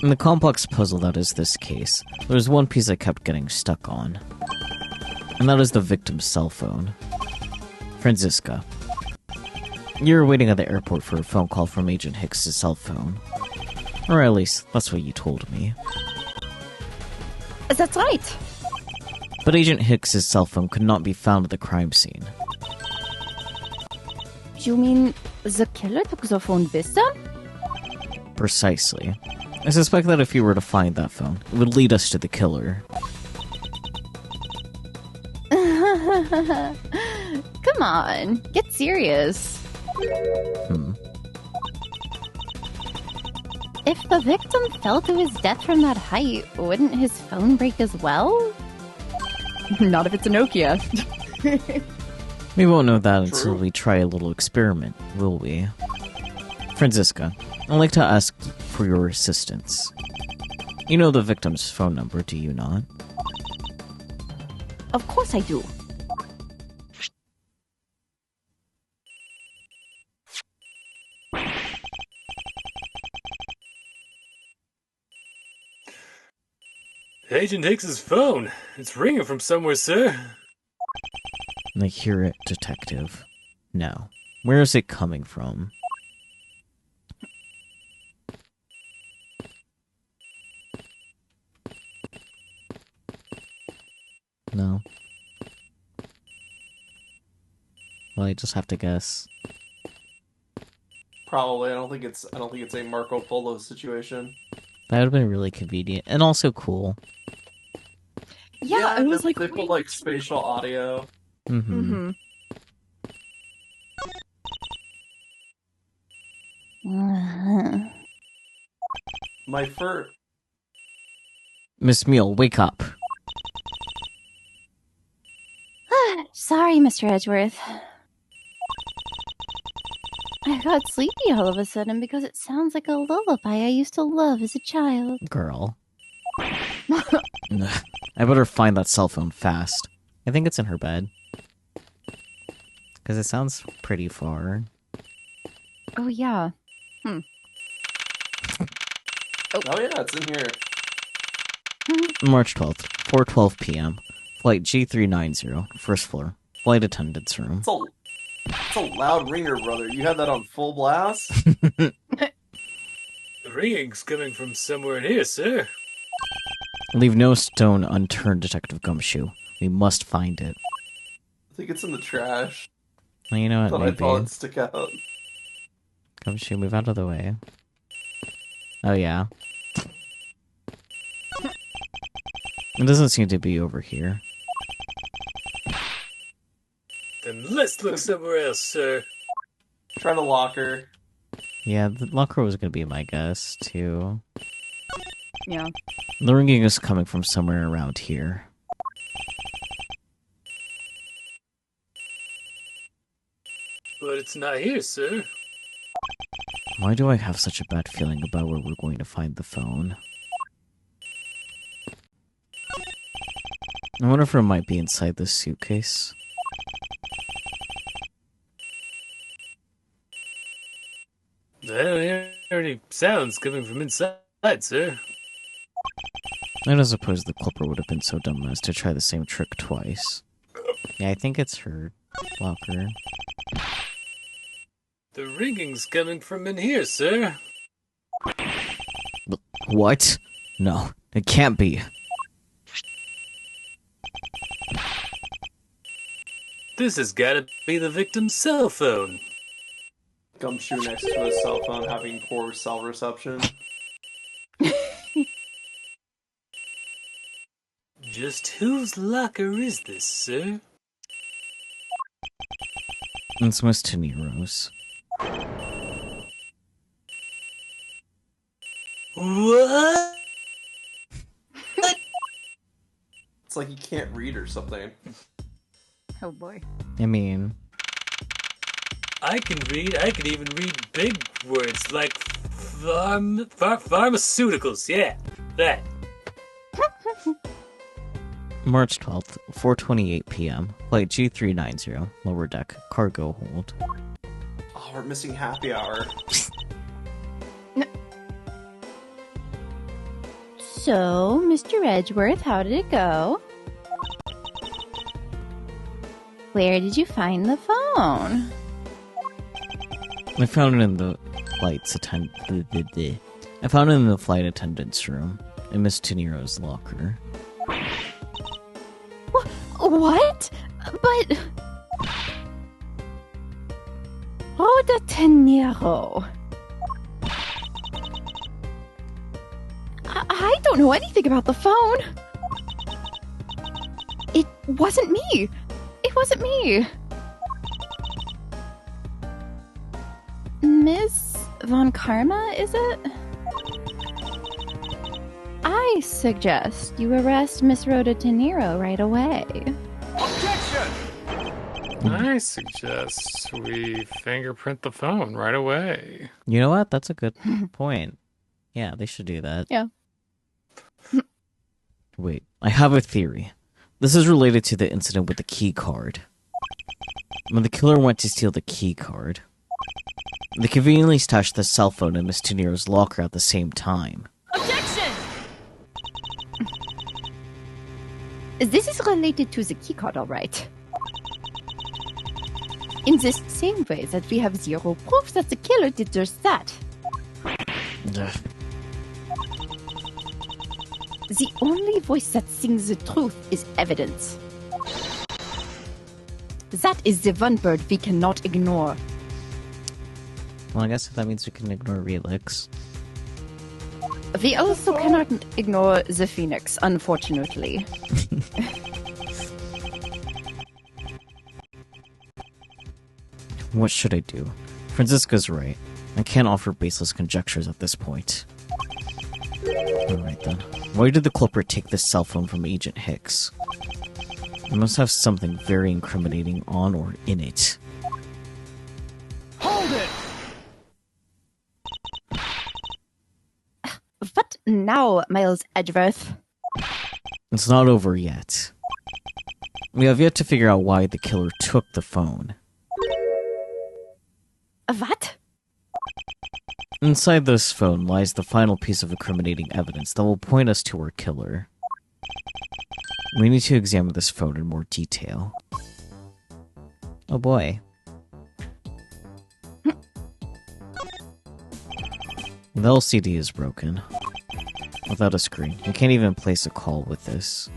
In the complex puzzle that is this case, there's one piece I kept getting stuck on. And that is the victim's cell phone. Franziska. You were waiting at the airport for a phone call from Agent Hicks' cell phone. Or at least, that's what you told me. That's right. But Agent Hicks' cell phone could not be found at the crime scene. You mean the killer took the phone with them? Precisely. I suspect that if you were to find that phone, it would lead us to the killer. Come on, get serious. If the victim fell to his death from that height, wouldn't his phone break as well? Not if it's a Nokia. We won't know that until we try a little experiment, will we? Franziska, I'd like to ask for your assistance. You know the victim's phone number, do you not? Of course I do. Agent Hicks's phone. It's ringing from somewhere, sir. I hear it, detective. No. Where is it coming from? No. Well, I just have to guess. Probably. I don't think it's a Marco Polo situation. That would have been really convenient and also cool. Yeah, I was like, they put like spatial audio. Mm-hmm. My first. Miss Meal, wake up. Sorry, Mr. Edgeworth. I got sleepy all of a sudden because it sounds like a lullaby I used to love as a child. Girl. I better find that cell phone fast. I think it's in her bed. Because it sounds pretty far. Oh, yeah. Oh yeah, it's in here. March 12th, 4:12 p.m. Flight G390, first floor. Flight attendant's room. It's a loud ringer, brother. You had that on full blast? The ringing's coming from somewhere in here, sir. Leave no stone unturned, Detective Gumshoe. We must find it. I think it's in the trash. Well, you know what, Thought I maybe. thought it'd stick out. Gumshoe, move out of the way. Oh, yeah. It doesn't seem to be over here. Then let's look somewhere else, sir. Try the locker. Yeah, the locker was gonna be my guess, too. Yeah. The ringing is coming from somewhere around here. But it's not here, sir. Why do I have such a bad feeling about where we're going to find the phone? I wonder if it might be inside this suitcase. I don't hear any sounds coming from inside, sir. I don't suppose the culprit would have been so dumb as to try the same trick twice. Yeah, I think it's her locker. The ringing's coming from in here, sir. What? No, it can't be. This has gotta be the victim's cell phone. Gumshoe next to his cell phone having poor cell reception. Just whose locker is this, sir? It's Miss Teniro's. What? It's like he can't read or something. Oh boy. I mean, I can read. I can even read big words like pharmaceuticals. Yeah, that. March 12th, 4:28 p.m. Flight G390, lower deck, cargo hold. Oh, we're missing happy hour. So, Mr. Edgeworth, how did it go? Where did you find the phone? I found it in the I found it in the flight attendant's room, in Miss Teniro's locker. What? But... Rhoda Tenero. I don't know anything about the phone. It wasn't me. It wasn't me. Miss Von Karma, is it? I suggest you arrest Miss Rhoda Tenero right away. Objection! I suggest we fingerprint the phone right away. You know what? That's a good point. Yeah, they should do that. Yeah. Wait, I have a theory. This is related to the incident with the key card. When the killer went to steal the key card, they conveniently stashed the cell phone in Miss Tenero's locker at the same time. Objection! This is related to the keycard, all right. In the same way that we have zero proof that the killer did just that. Ugh. The only voice that sings the truth is evidence. That is the one bird we cannot ignore. Well, I guess if that means we can ignore Relix. We also cannot ignore the phoenix, unfortunately. What should I do? Francisca's right. I can't offer baseless conjectures at this point. Alright then. Why did the culprit take this cell phone from Agent Hicks? It must have something very incriminating on or in it. Hold it! What now, Miles Edgeworth? It's not over yet. We have yet to figure out why the killer took the phone. What? Inside this phone lies the final piece of incriminating evidence that will point us to our killer. We need to examine this phone in more detail. Oh boy. The LCD is broken. Without a screen. We can't even place a call with this.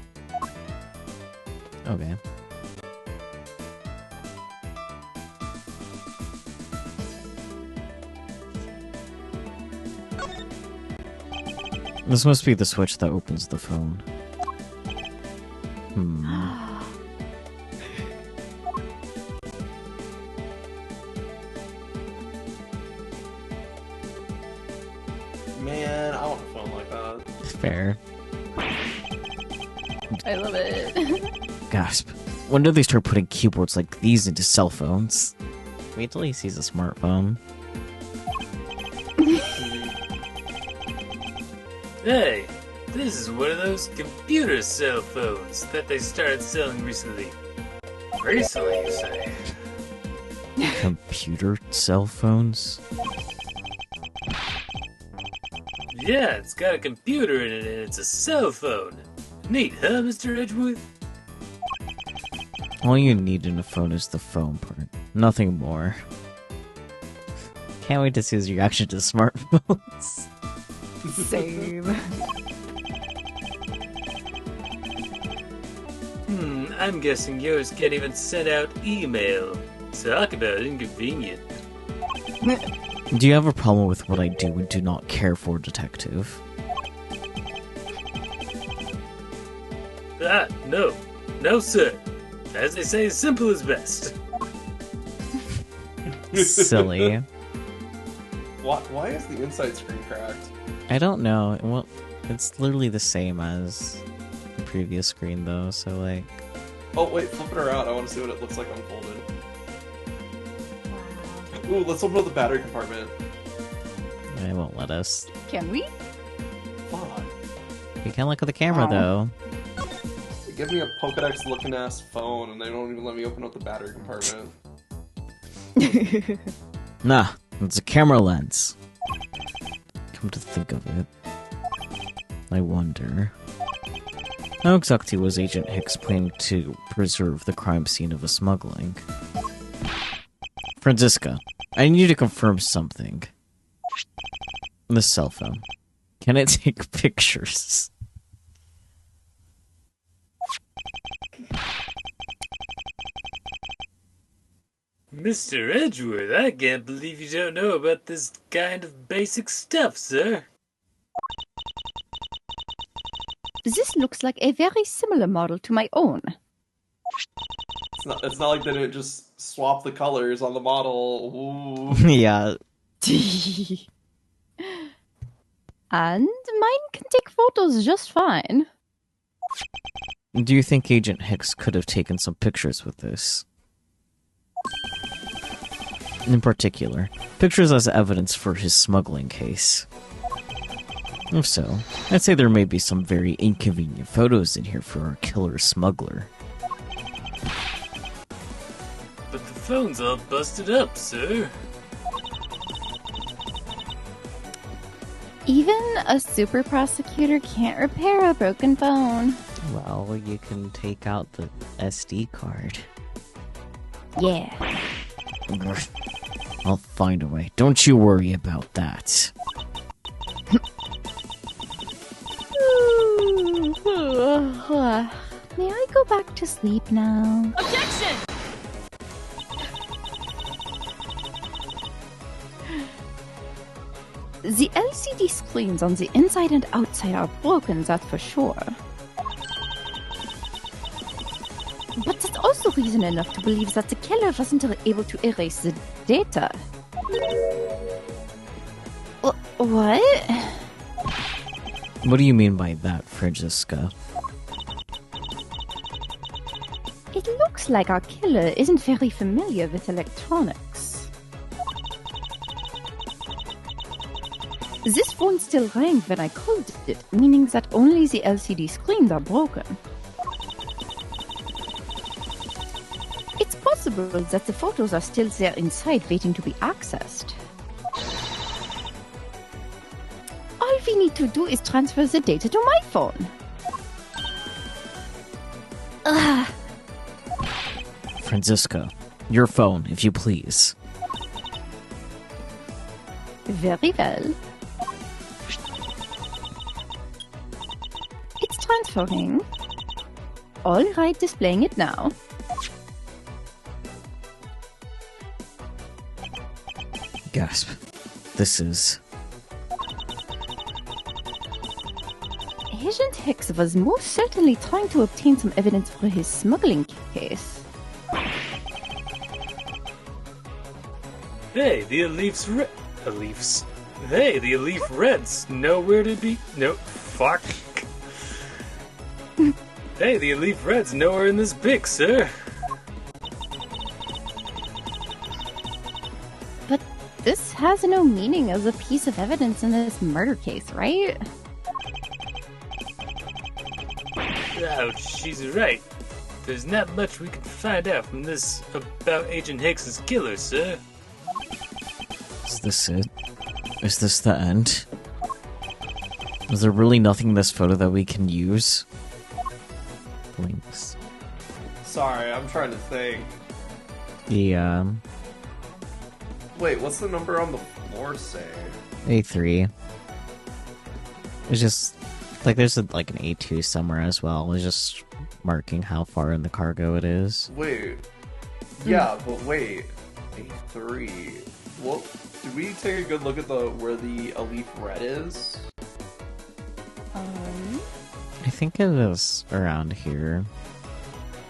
Okay. This must be the switch that opens the phone. Man, I want a phone like that. Fair. I love it. Gasp. When do they start putting keyboards like these into cell phones? Wait till he sees a smartphone. Hey, this is one of those computer cell phones that they started selling recently. Recently, you say? Computer cell phones? Yeah, it's got a computer in it and it's a cell phone. Neat, huh, Mr. Edgeworth? All you need in a phone is the phone part. Nothing more. Can't wait to see his reaction to smartphones. Same. I'm guessing yours can't even send out email. Talk about inconvenient. Do you have a problem with what I do and do not care for, Detective? Ah, no. No, sir. As they say, simple is best. Silly. Why is the inside screen cracked? I don't know. Well, it's literally the same as the previous screen, though, so like... Oh, wait, flip it around. I want to see what it looks like unfolded. Ooh, let's open up the battery compartment. They won't let us. Can we? Fuck. You can look at the camera, though. They give me a Pokedex looking ass phone and they don't even let me open up the battery compartment. Nah, it's a camera lens. Come to think of it, I wonder... How exactly was Agent Hicks planning to preserve the crime scene of a smuggling? Franziska, I need you to confirm something. The cell phone. Can it take pictures? Mr. Edgeworth, I can't believe you don't know about this kind of basic stuff, sir. This looks like a very similar model to my own. It's not like they didn't just swap the colors on the model. Ooh. Yeah. And mine can take photos just fine. Do you think Agent Hicks could have taken some pictures with this? In particular, pictures as evidence for his smuggling case. If so, I'd say there may be some very inconvenient photos in here for our killer smuggler. But the phone's all busted up, sir. Even a super prosecutor can't repair a broken phone. Well, you can take out the SD card. Yeah. I'll find a way. Don't you worry about that. May I go back to sleep now? Objection! The LCD screens on the inside and outside are broken, that's for sure. But that's also reason enough to believe that the killer wasn't able to erase the data. What? What do you mean by that, Franziska? It looks like our killer isn't very familiar with electronics. This phone still rang when I called it, meaning that only the LCD screens are broken. It's possible that the photos are still there inside waiting to be accessed. All we need to do is transfer the data to my phone. Ugh. Franziska, your phone, if you please. Very well. It's transferring. All right, displaying it now. Gasp. This is... Agent Hicks was most certainly trying to obtain some evidence for his smuggling case. Hey, the Elif's Hey, the Leaf Red's nowhere to be. No, fuck. Hey, the Leaf Red's nowhere in this pic, sir. But this has no meaning as a piece of evidence in this murder case, right? Oh, she's right. There's not much we can find out from this about Agent Hicks's killer, sir. Is this it? Is this the end? Is there really nothing in this photo that we can use? Links. Sorry, I'm trying to think. Yeah. Wait, what's the number on the floor say? A3. It's just like there's like an A2 somewhere as well. It's just marking how far in the cargo it is. Wait. Yeah, but wait. A3. Well, did we take a good look at where the Leaf Red is? I think it is around here.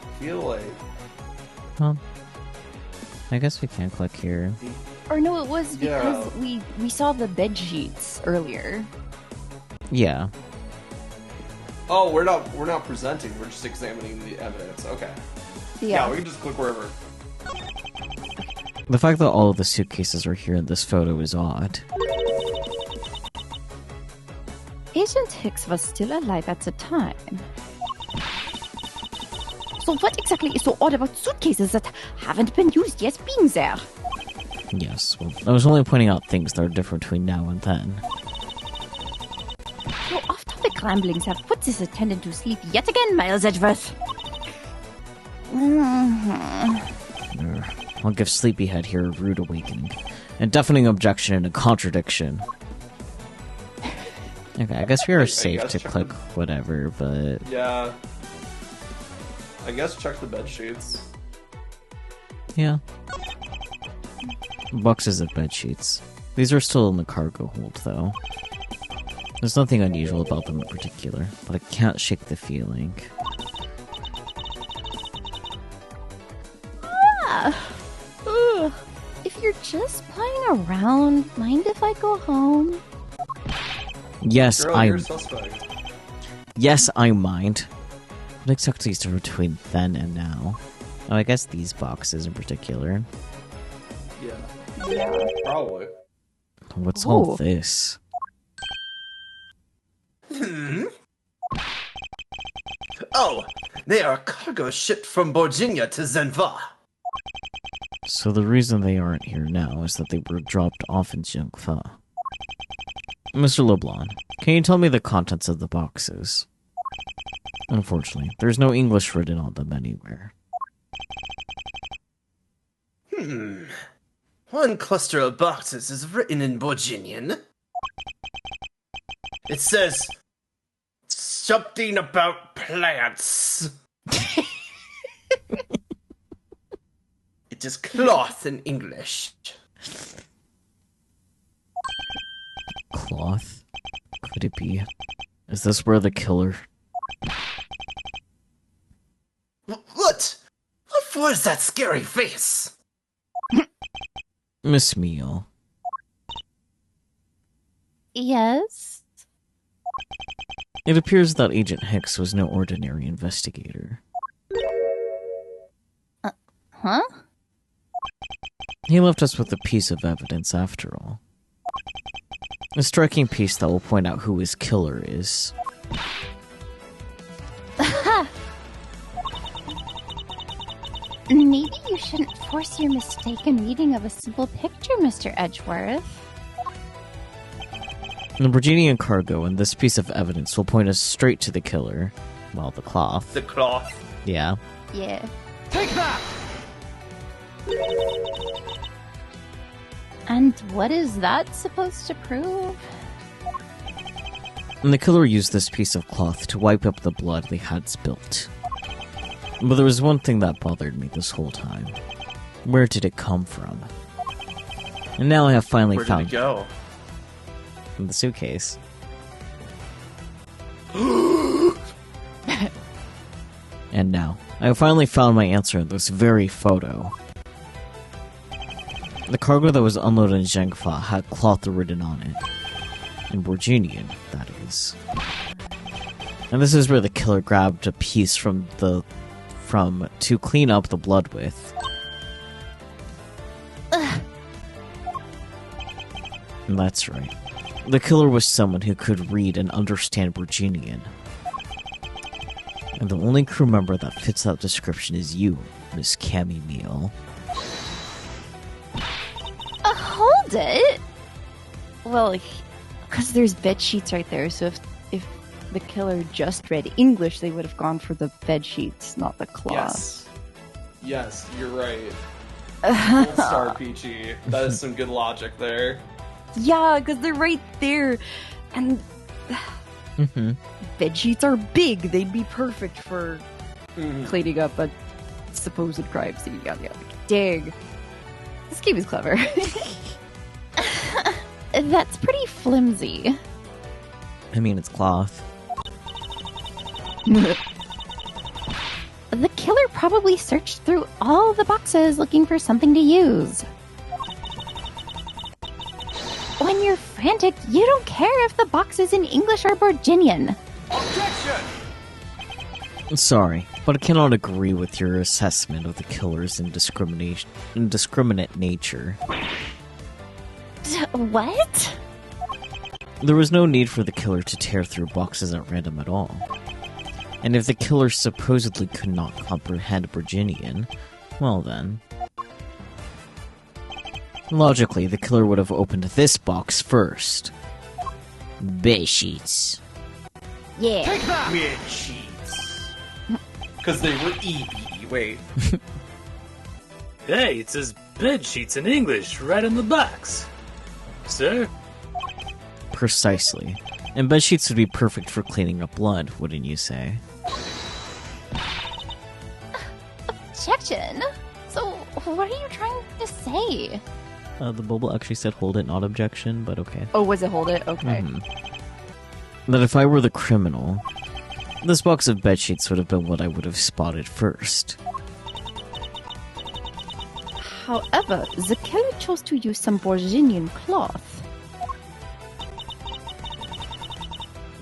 I feel like... Well, I guess we can click here. Or no, it was because Yeah. we saw the bed sheets earlier. Yeah. Oh, we're not presenting. We're just examining the evidence. Okay. Yeah, we can just click wherever. The fact that all of the suitcases are here in this photo is odd. Agent Hicks was still alive at the time. So what exactly is so odd about suitcases that haven't been used yet being there? Yes, well, I was only pointing out things that are different between now and then. Your off-topic ramblings have put this attendant to sleep yet again, Miles Edgeworth. I'll give Sleepyhead here a rude awakening. A deafening objection and a contradiction. Okay, I guess we are safe to click whatever, but... Yeah. I guess check the bed sheets. yeah. Boxes of bed sheets. These are still in the cargo hold, though. There's nothing unusual about them in particular, but I can't shake the feeling. Ugh. If you're just playing around, mind if I go home? Yes, Girl, you're a suspect. Yes, I mind. What exactly is the between then and now? Oh, I guess these boxes in particular. Yeah. Probably. What's Ooh. all this? Oh, they are cargo shipped from Virginia to Zenva. So the reason they aren't here now is that they were dropped off in Jiangfa. Mr. LeBlanc, can you tell me the contents of the boxes? Unfortunately, there's no English written on them anywhere. One cluster of boxes is written in Virginian. It says something about plants. It is cloth in English. Cloth? Could it be? Is this where the killer... What? What was that scary face? Miss Meal. Yes? It appears that Agent Hicks was no ordinary investigator. Huh? He left us with a piece of evidence after all. A striking piece that will point out who his killer is. Maybe you shouldn't force your mistaken reading of a simple picture, Mr. Edgeworth. The Virginian cargo and this piece of evidence will point us straight to the killer. Well, the cloth. The cloth. Yeah. Yeah. Take that! And what is that supposed to prove? And the killer used this piece of cloth to wipe up the blood they had spilt. But there was one thing that bothered me this whole time. Where did it come from? And now I have finally Where did found it go? in the suitcase. And now, I have finally found my answer in this very photo. The cargo that was unloaded in Zhengfa had cloth written on it. In Borginian, that is. And this is where the killer grabbed a piece to clean up the blood with. And that's right. The killer was someone who could read and understand Borginian. And the only crew member that fits that description is you, Miss Cammy Meal. Hold it! Well, because there's bed sheets right there, so if the killer just read English, they would have gone for the bed sheets, not the cloth. Yes, you're right. Gold star Peachy. That is some good logic there. Yeah, because they're right there. And bed sheets are big. They'd be perfect for cleaning up a supposed crime scene. Yeah. Dang. This game is clever. That's pretty flimsy. I mean, it's cloth. The killer probably searched through all the boxes looking for something to use. When you're frantic, you don't care if the box is in English or Borginian. Objection! Sorry, but I cannot agree with your assessment of the killer's indiscriminate nature. What? There was no need for the killer to tear through boxes at random at all. And if the killer supposedly could not comprehend Borginian, well then... Logically, the killer would have opened this box first. Bed sheets. Yeah. Take that! Bed sheets. Because they were EB. Wait. Hey, it says bed sheets in English right in the box. Sir? Precisely. And bed sheets would be perfect for cleaning up blood, wouldn't you say? Objection? So, what are you trying to say? The bubble actually said hold it, not objection, but okay. Oh, was it hold it? Okay. That if I were the criminal, this box of bed sheets would have been what I would have spotted first. However, the killer chose to use some Borginian cloth.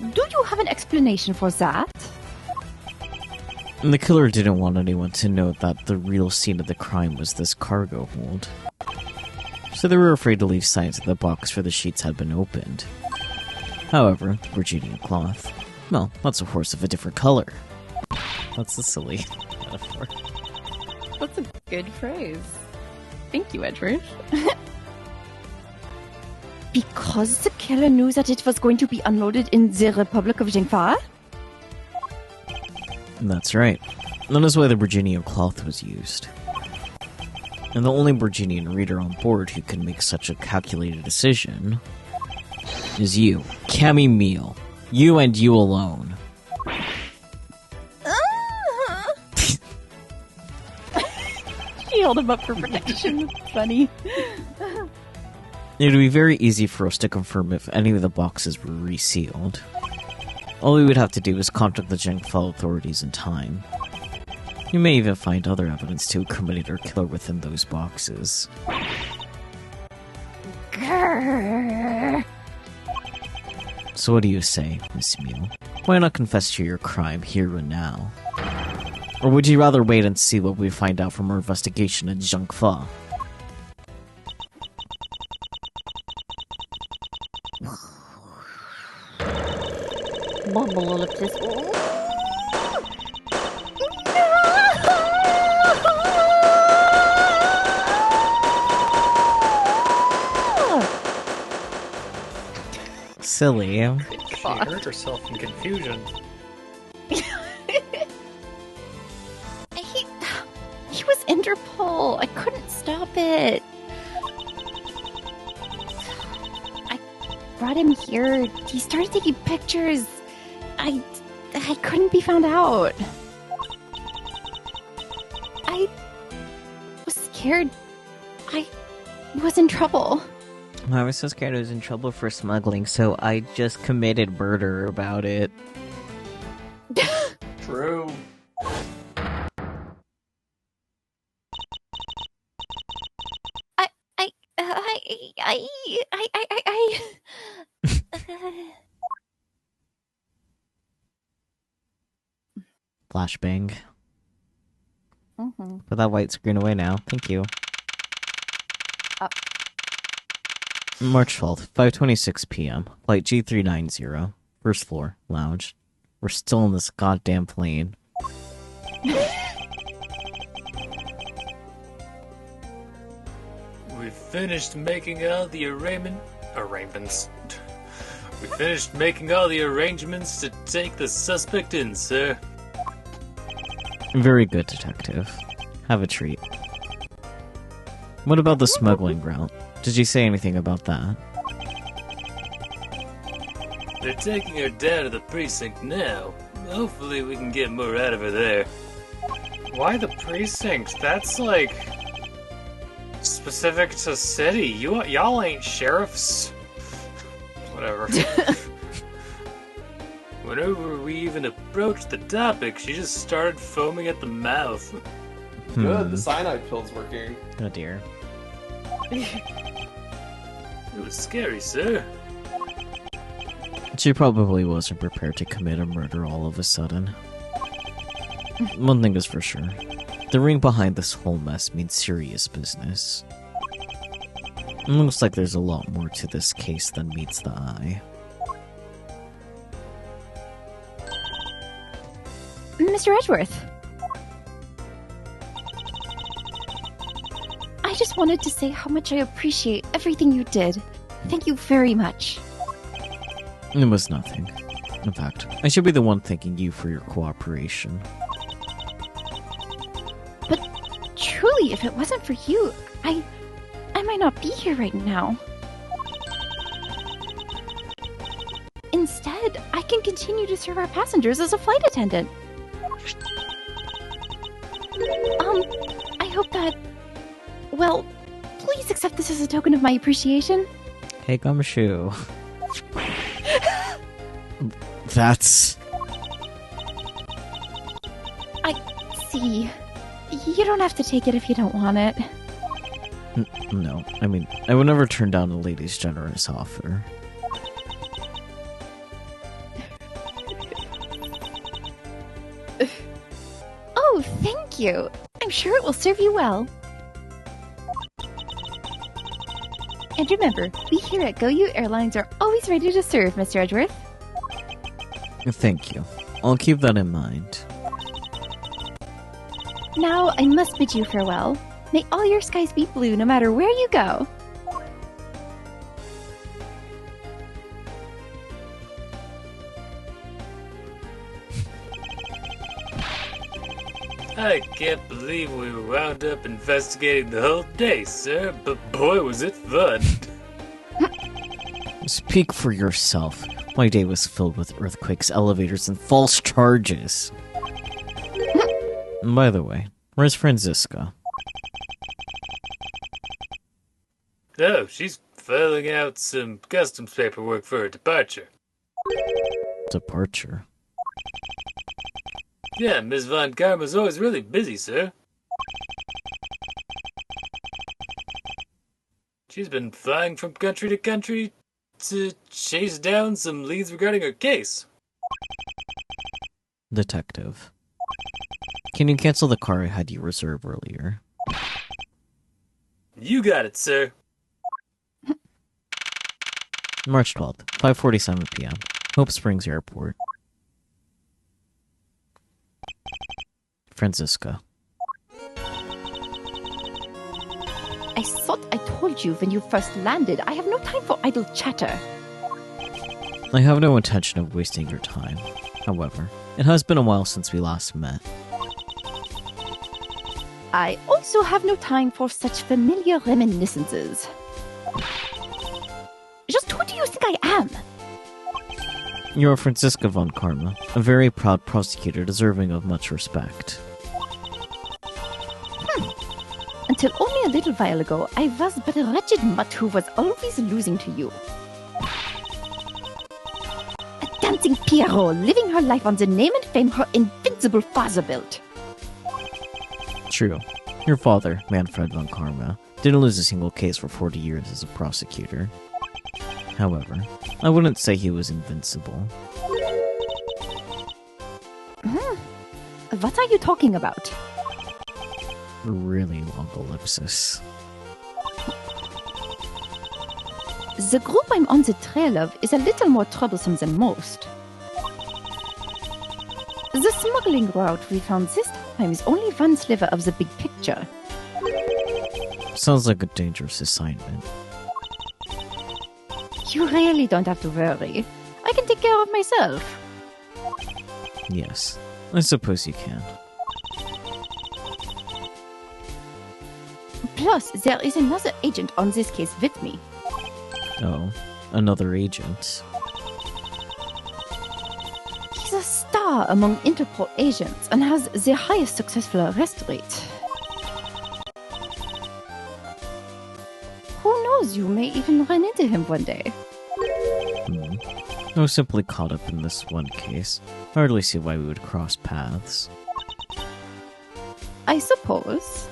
Do you have an explanation for that? And the killer didn't want anyone to know that the real scene of the crime was this cargo hold. So they were afraid to leave signs that the box for the sheets had been opened. However, the Virginian cloth, well, that's a horse of a different color. That's a silly metaphor. That's a good phrase. Thank you, Edward. Because the killer knew that it was going to be unloaded in the Republic of Zhengfa? That's right. That is why the Virginian cloth was used. And the only Virginian reader on board who can make such a calculated decision is you, Cammy Meal. You and you alone. She held him up for protection. It's funny. It would be very easy for us to confirm if any of the boxes were resealed. All we would have to do is contact the Zhengfa authorities in time. You may even find other evidence to incriminate our killer within those boxes. Grrr. So what do you say, Miss Meal? Why not confess to your crime here and now? Or would you rather wait and see what we find out from our investigation in Zhengfa? Silly. She hurt herself in confusion. He was Interpol. I couldn't stop it. I brought him here. He started taking pictures. I couldn't be found out. I was scared. I was in trouble. I was so scared I was in trouble for smuggling, so I just committed murder about it. True. Flashbang. Mm-hmm. Put that white screen away now. Thank you. Up. March 12th, 5:26 p.m. Flight G390. First floor, lounge. We're still in this goddamn plane. We finished making all the arrangements. We finished making all the arrangements to take the suspect in, sir. Very good, detective. Have a treat. What about the smuggling route? Did you say anything about that? They're taking her down to the precinct now. Hopefully we can get more out of her there. Why the precinct? That's like specific to city. Y'all ain't sheriffs. Whatever. Whenever we even approached the topic, she just started foaming at the mouth. Good, the cyanide pill's working. Oh dear. It was scary, sir. She probably wasn't prepared to commit a murder all of a sudden. One thing is for sure. The ring behind this whole mess means serious business. It looks like there's a lot more to this case than meets the eye. Mr. Edgeworth. I just wanted to say how much I appreciate everything you did. Thank you very much. It was nothing. In fact, I should be the one thanking you for your cooperation. But truly, if it wasn't for you, I might not be here right now. Instead, I can continue to serve our passengers as a flight attendant. I hope that... Well, please accept this as a token of my appreciation. Hey, Gumshoe. That's... See, you don't have to take it if you don't want it. No, I mean, I would never turn down a lady's generous offer. Oh, thank you. I'm sure it will serve you well. And remember, we here at GoU Airlines are always ready to serve, Mr. Edgeworth. Thank you. I'll keep that in mind. Now, I must bid you farewell. May all your skies be blue no matter where you go. I can't believe we wound up investigating the whole day, sir, but boy was it fun. Speak for yourself. My day was filled with earthquakes, elevators, and false charges. By the way, where's Franziska? Oh, she's filling out some customs paperwork for her departure. Departure? Yeah, Miss Von Karma's always really busy, sir. She's been flying from country to country to chase down some leads regarding her case. Detective. Can you cancel the car I had you reserve earlier? You got it, sir. March 12th, 5:47 p.m. Hope Springs Airport. Franziska. I thought I told you when you first landed. I have no time for idle chatter. I have no intention of wasting your time. However, it has been a while since we last met. I also have no time for such familiar reminiscences. Just who do you think I am? You are Franziska von Karma, a very proud prosecutor deserving of much respect. Until only a little while ago, I was but a wretched mutt who was always losing to you. A dancing Pierrot, living her life on the name and fame her invincible father built. True. Your father, Manfred von Karma, Didn't lose a single case for 40 years as a prosecutor. However, I wouldn't say he was invincible. What are you talking about? Really long ellipsis. The group I'm on the trail of is a little more troublesome than most. The smuggling route we found this time is only one sliver of the big picture. Sounds like a dangerous assignment. You really don't have to worry. I can take care of myself. Yes, I suppose you can. Plus, there is another agent on this case with me. Oh, another agent. He's a star among Interpol agents and has the highest successful arrest rate. Who knows, you may even run into him one day. I was simply caught up in this one case. Hardly see why we would cross paths. I suppose.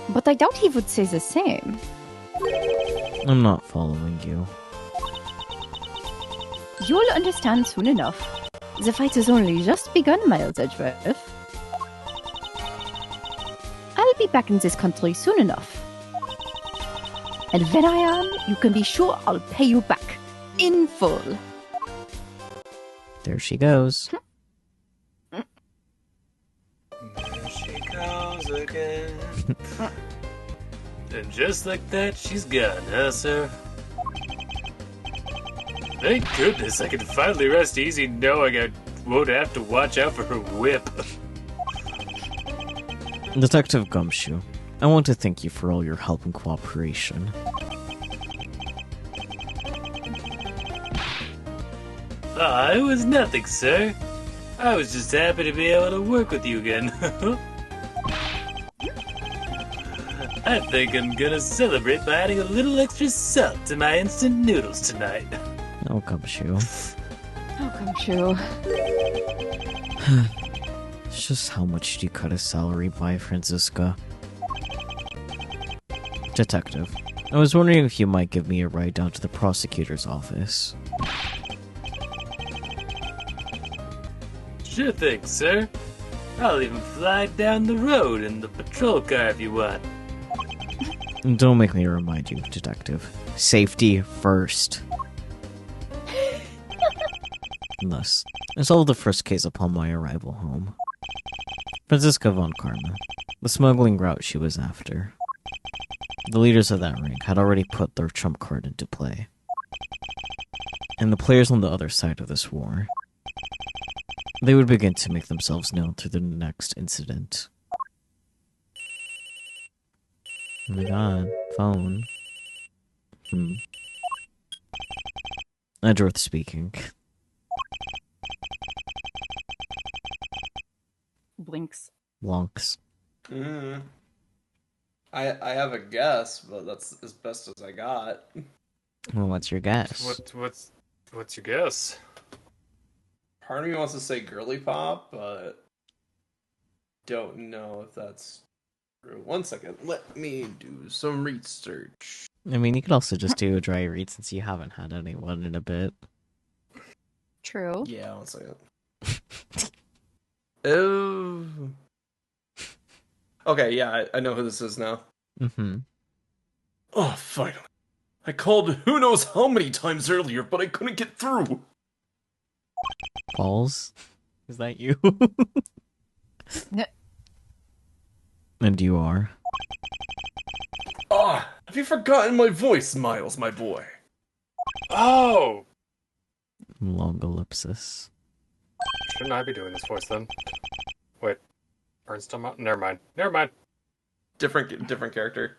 But I doubt he would say the same. I'm not following you. You'll understand soon enough. The fight has only just begun, Miles Edgeworth. I'll be back in this country soon enough. And when I am, you can be sure I'll pay you back. In full. There she goes. There she goes again. And just like that, she's gone, huh, sir? Thank goodness I can finally rest easy knowing I won't have to watch out for her whip. Detective Gumshoe, I want to thank you for all your help and cooperation. It was nothing, sir. I was just happy to be able to work with you again. I think I'm gonna celebrate by adding a little extra salt to my instant noodles tonight. Oh, Gumshoe. How come true? It's just how much do you cut his salary by, Franziska? Detective, I was wondering if you might give me a ride down to the prosecutor's office. Sure thing, sir. I'll even fly down the road in the patrol car if you want. Don't make me remind you, Detective. Safety first. Thus, I solved the first case upon my arrival home. Franziska von Karma, the smuggling route she was after. The leaders of that ring had already put their trump card into play. And the players on the other side of this war, they would begin to make themselves known through the next incident. Oh my god, phone. Edgeworth speaking. Blinks. Wonks. I have a guess, but that's as best as I got. Well, what's your guess? What's your guess? Part of me wants to say girly pop, but don't know if that's true. 1 second, let me do some research. I mean, you could also just do a dry read since you haven't had anyone in a bit. True. Yeah, 1 second. Oh. Okay, yeah, I know who this is now. Oh, finally. I called who knows how many times earlier, but I couldn't get through. Balls? Is that you? No. And you are? Have you forgotten my voice, Miles, my boy? Oh! Long ellipsis. Shouldn't I be doing this voice then? Wait. Ernst Never mind. Never mind. Different character.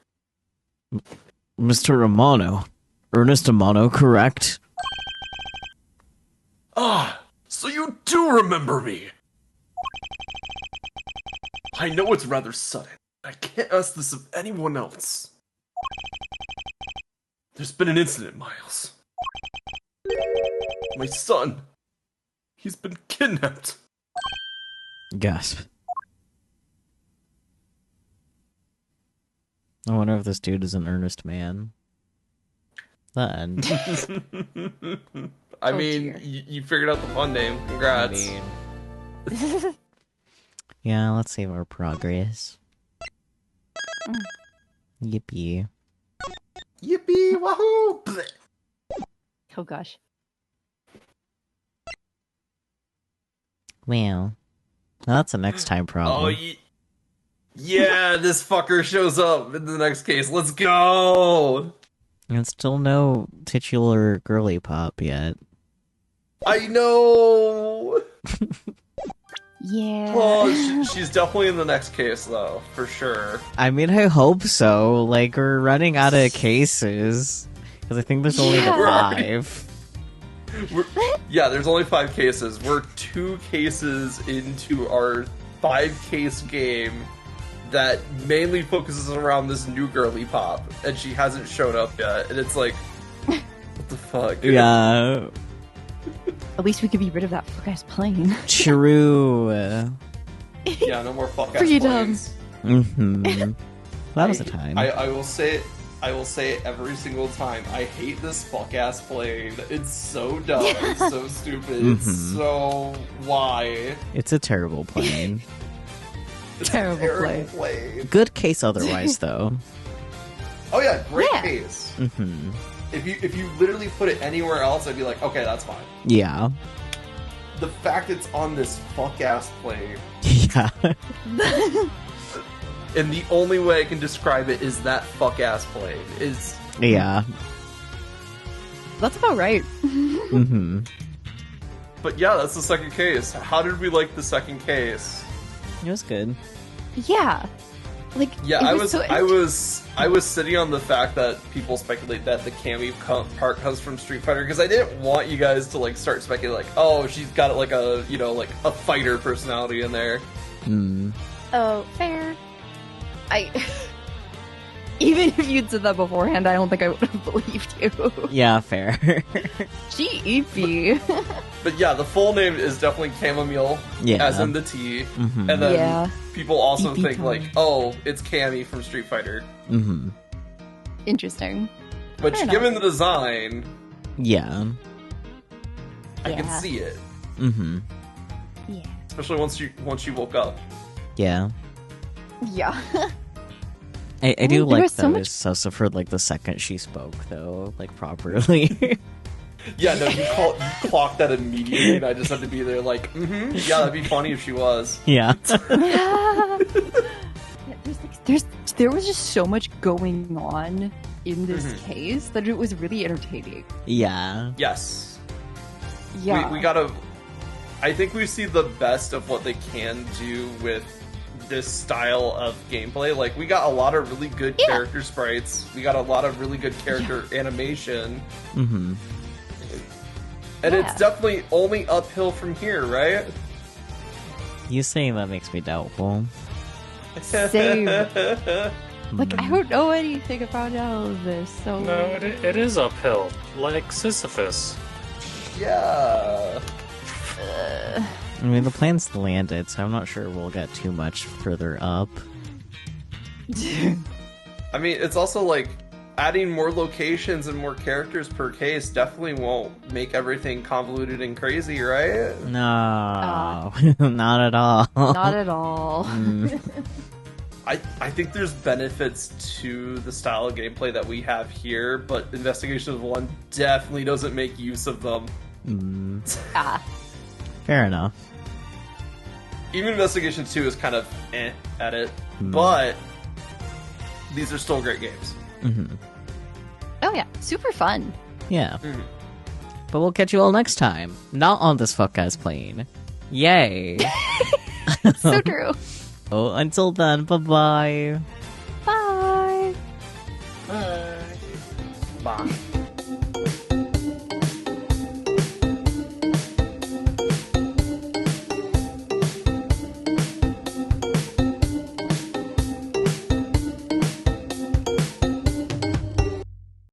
Mr. Romano. Ernest Romano, correct? So you do remember me! I know it's rather sudden. I can't ask this of anyone else. There's been an incident, Miles. My son. He's been kidnapped. Gasp. I wonder if this dude is an earnest man. The end. I Oh, mean, dear. you figured out the fun name. Congrats. Yeah, let's save our progress. Yippee. Yippee! Wahoo! Blech. Oh gosh. Well, that's a next time problem. Oh, yeah, this fucker shows up in the next case. Let's go! And still no titular girly pop yet. I know! Yeah. Oh, she's definitely in the next case, though, for sure. I mean, I hope so. Like, we're running out of cases. Because I think there's only the Yeah. 5. Yeah, there's only 5 cases. We're 2 cases into our 5-case game that mainly focuses around this new girly pop, and she hasn't shown up yet. And it's like, what the fuck? Yeah. At least we could be rid of that fuck ass plane. True. Yeah, no more fuck ass Freedom. planes. Mm-hmm. That was a time. I will say it every single time. I hate this fuck ass plane. It's so dumb. It's so stupid. It's Mhm. so why? It's a terrible plane. It's Terrible a terrible plane. Good case otherwise, though. Oh yeah, great Yeah. case. Mm-hmm. If you literally put it anywhere else, I'd be like, okay, that's fine. Yeah. The fact it's on this fuck ass plane, Yeah. and the only way I can describe it is that fuck ass plane is. Yeah. That's about right. Mm-hmm. But yeah, that's the second case. How did we like the second case? It was good. Yeah. Like, Yeah, it I was sitting on the fact that people speculate that the Cammy part comes from Street Fighter because I didn't want you guys to like start speculating like, oh, she's got like a like a fighter personality in there. Mm. Oh, fair. Even if you'd said that beforehand, I don't think I would have believed you. Yeah, fair. G-E-P. But yeah, the full name is definitely Chamomile, Yeah. as in the T. Mm-hmm. And then Yeah. people also EP think time. like, oh, it's Cammy from Street Fighter. Mm-hmm. Interesting. But Fair given enough. the design, Yeah. I can Yeah. see it. Mm-hmm. Yeah. Especially once you woke up. Yeah. Yeah. I do There like was so much- those also for like the second she spoke though, like properly. Yeah, no, you clocked that immediately, and I just had to be there like, yeah, that'd be funny if she was. Yeah. Yeah, there was just so much going on in this case that it was really entertaining. Yeah. Yes. Yeah. We gotta... I think we see the best of what they can do with this style of gameplay. Like, we got a lot of really good Yeah. character sprites. We got a lot of really good character animation. Mm-hmm. And Yeah. it's definitely only uphill from here, right? You saying that makes me doubtful. Same. Like, I don't know anything about all of this, so... No, it is uphill, like Sisyphus. Yeah. I mean, the plan's landed, so I'm not sure we'll get too much further up. I mean, it's also like adding more locations and more characters per case definitely won't make everything convoluted and crazy, right? No, not at all. Not at all. Mm. I think there's benefits to the style of gameplay that we have here, but Investigation of 1 definitely doesn't make use of them. Mm. Ah. Fair enough. Even Investigation 2 is kind of at it, but these are still great games. Mm-hmm. Oh yeah, super fun. Yeah. Mhm. But we'll catch you all next time. Not on this fuck-ass plane. Yay. So true. Oh, until then, bye-bye.